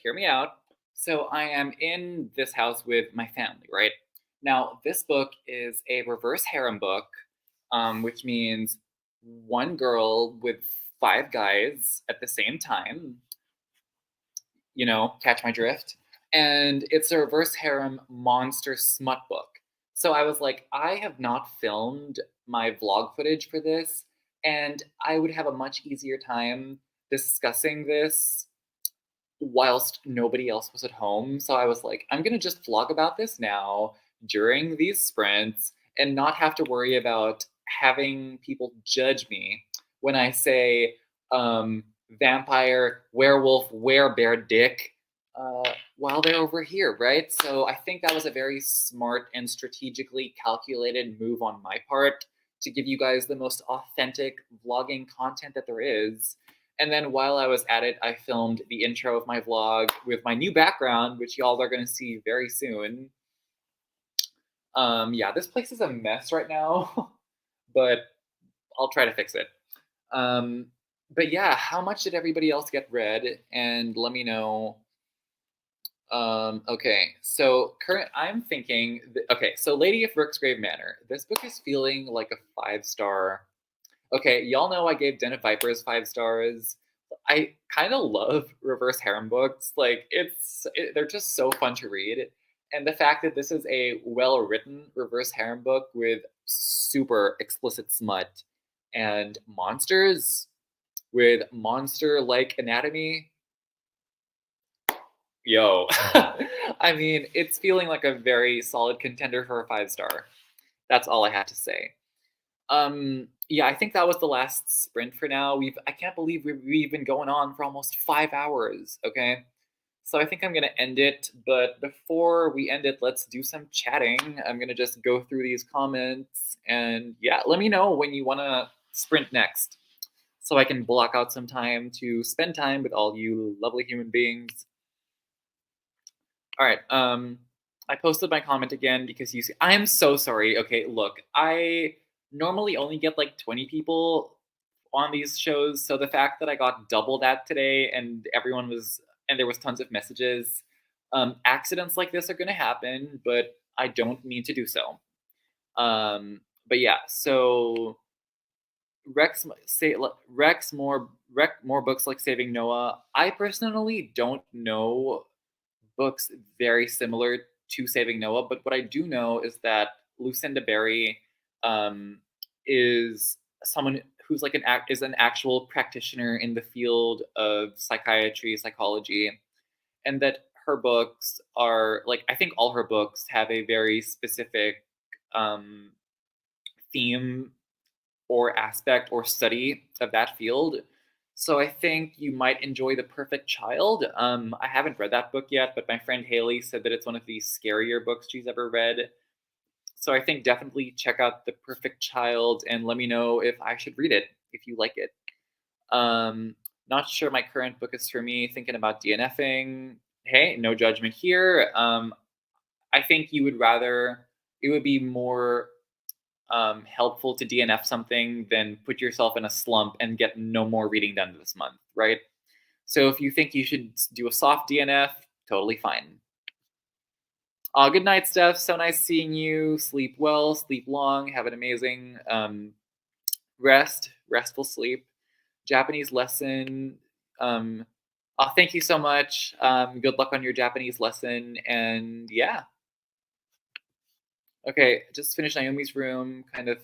hear me out. So I am in this house with my family, right? Now this book is a reverse harem book, which means one girl with five guys at the same time. Catch my drift. And it's a reverse harem monster smut book. So I was like, I have not filmed my vlog footage for this, and I would have a much easier time discussing this whilst nobody else was at home. So I was like, I'm going to just vlog about this now during these sprints and not have to worry about having people judge me when I say vampire, werewolf, werebear dick while they're over here, right? So I think that was a very smart and strategically calculated move on my part to give you guys the most authentic vlogging content that there is. And then while I was at it, I filmed the intro of my vlog with my new background, which y'all are going to see very soon. Yeah, this place is a mess right now, but I'll try to fix it. But yeah, how much did everybody else get read? And let me know. Okay, so I'm thinking, okay, so Lady of Brooksgrave Manor. This book is feeling like a 5-star. Okay, y'all know I gave Den of Vipers 5 stars. I kind of love reverse harem books. Like they're just so fun to read. And the fact that this is a well-written reverse harem book with super explicit smut and monsters with monster-like anatomy, yo. I mean, it's feeling like a very solid contender for a 5-star. That's all I have to say. Yeah, I think that was the last sprint for now. I can't believe we've been going on for almost 5 hours, okay? So I think I'm gonna end it, but before we end it, let's do some chatting. I'm gonna just go through these comments, and yeah, let me know when you wanna sprint next, so I can block out some time to spend time with all you lovely human beings. All right, I posted my comment again because I am so sorry. Okay, look, I normally only get like 20 people on these shows, so the fact that I got double that today and there was tons of messages, accidents like this are gonna happen, but I don't mean to do so. But yeah, so Rex more books like Saving Noah. I personally don't know books very similar to Saving Noah, but what I do know is that Lucinda Berry um, is someone who's like is an actual practitioner in the field of psychiatry, psychology, and that her books are like, I think all her books have a very specific um, theme or aspect or study of that field. So I think you might enjoy The Perfect Child. I haven't read that book yet, but my friend Haley said that it's one of the scarier books she's ever read. So I think definitely check out The Perfect Child and let me know if I should read it, if you like it. Not sure my current book is for me, thinking about DNFing. Hey, no judgment here. I think it would be more helpful to DNF something than put yourself in a slump and get no more reading done this month, right? So if you think you should do a soft DNF, totally fine. Good night, Steph. So nice seeing you. Sleep well, sleep long, have an amazing restful sleep. Japanese lesson. Thank you so much. Good luck on your Japanese lesson. And yeah. Okay, just finished Naomi's Room, kind of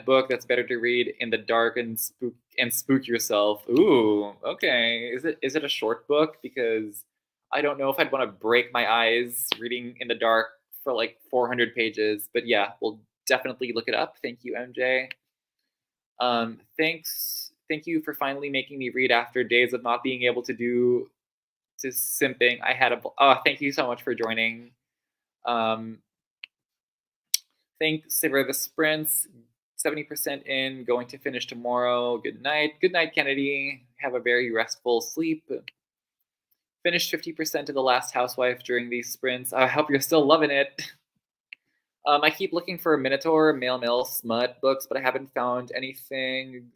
book that's better to read in the dark and spook yourself. Ooh, okay. Is it a short book? Because I don't know if I'd want to break my eyes reading in the dark for like 400 pages. But yeah, we'll definitely look it up. Thank you, MJ. Thank you for finally making me read after days of not being able to simping. Thank you so much for joining. Thanks for the sprints. 70% in, going to finish tomorrow. Good night. Good night, Kennedy. Have a very restful sleep. Finished 50% of The Last Housewife during these sprints. I hope you're still loving it. I keep looking for Minotaur Mail smut books, but I haven't found anything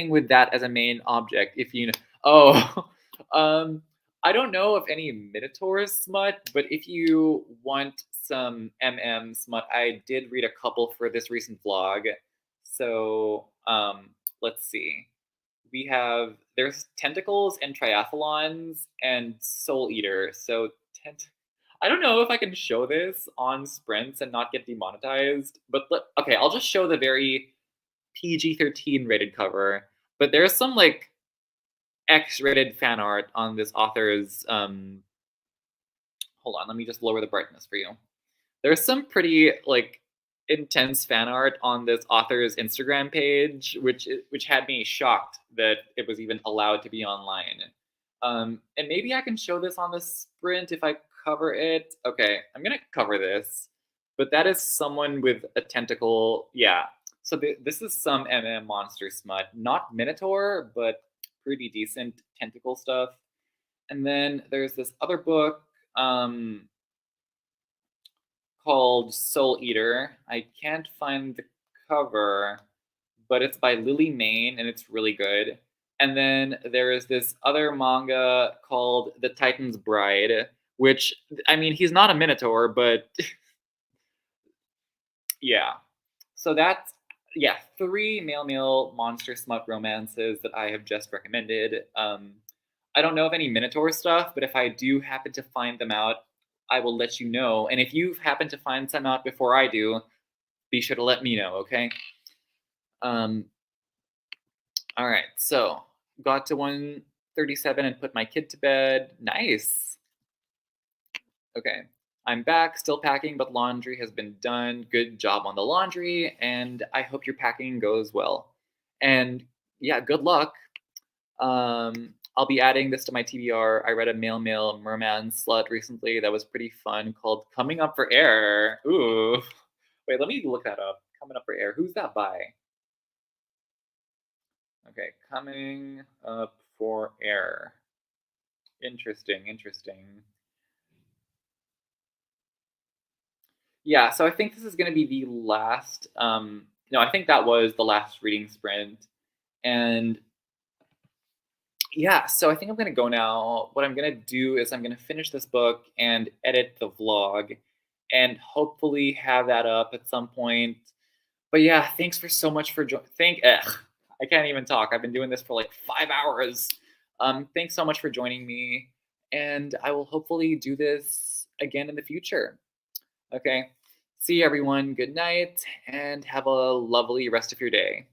with that as a main object. If you know, oh, um, I don't know of any Minotaur smut, but if you want some smut, I did read a couple for this recent vlog. So let's see. There's tentacles and triathlons and Soul Eater. So I don't know if I can show this on sprints and not get demonetized, but okay, I'll just show the very PG-13 rated cover. But there's some like X-rated fan art on this author's. Hold on, let me just lower the brightness for you. There's some pretty like intense fan art on this author's Instagram page, which had me shocked that it was even allowed to be online. And maybe I can show this on the sprint if I cover it. Okay, I'm gonna cover this, but that is someone with a tentacle. Yeah. So this is some monster smut, not Minotaur, but pretty decent tentacle stuff. And then there's this other book. Called Soul Eater. I can't find the cover, but it's by Lily Main and it's really good. And then there is this other manga called The Titan's Bride, which, I mean, he's not a Minotaur, but yeah. So that's, yeah, 3 male monster smut romances that I have just recommended. I don't know of any Minotaur stuff, but if I do happen to find them out, I will let you know. And if you happen to find some out before I do, be sure to let me know, okay? All right, so got to 1:37 and put my kid to bed. Nice. Okay, I'm back, still packing, but laundry has been done. Good job on the laundry, and I hope your packing goes well. And yeah, good luck. I'll be adding this to my TBR. I read a male merman slut recently that was pretty fun called Coming Up for Air. Ooh. Wait, let me look that up. Coming Up for Air. Who's that by? Okay, Coming Up for Air. Interesting. Yeah, so I think this is going to be the last. No, I think that was the last reading sprint. And yeah, so I think I'm going to go now. What I'm going to do is I'm going to finish this book and edit the vlog and hopefully have that up at some point. But yeah, thanks for so much for I can't even talk. I've been doing this for like 5 hours. Thanks so much for joining me, and I will hopefully do this again in the future. Okay. See you everyone. Good night and have a lovely rest of your day.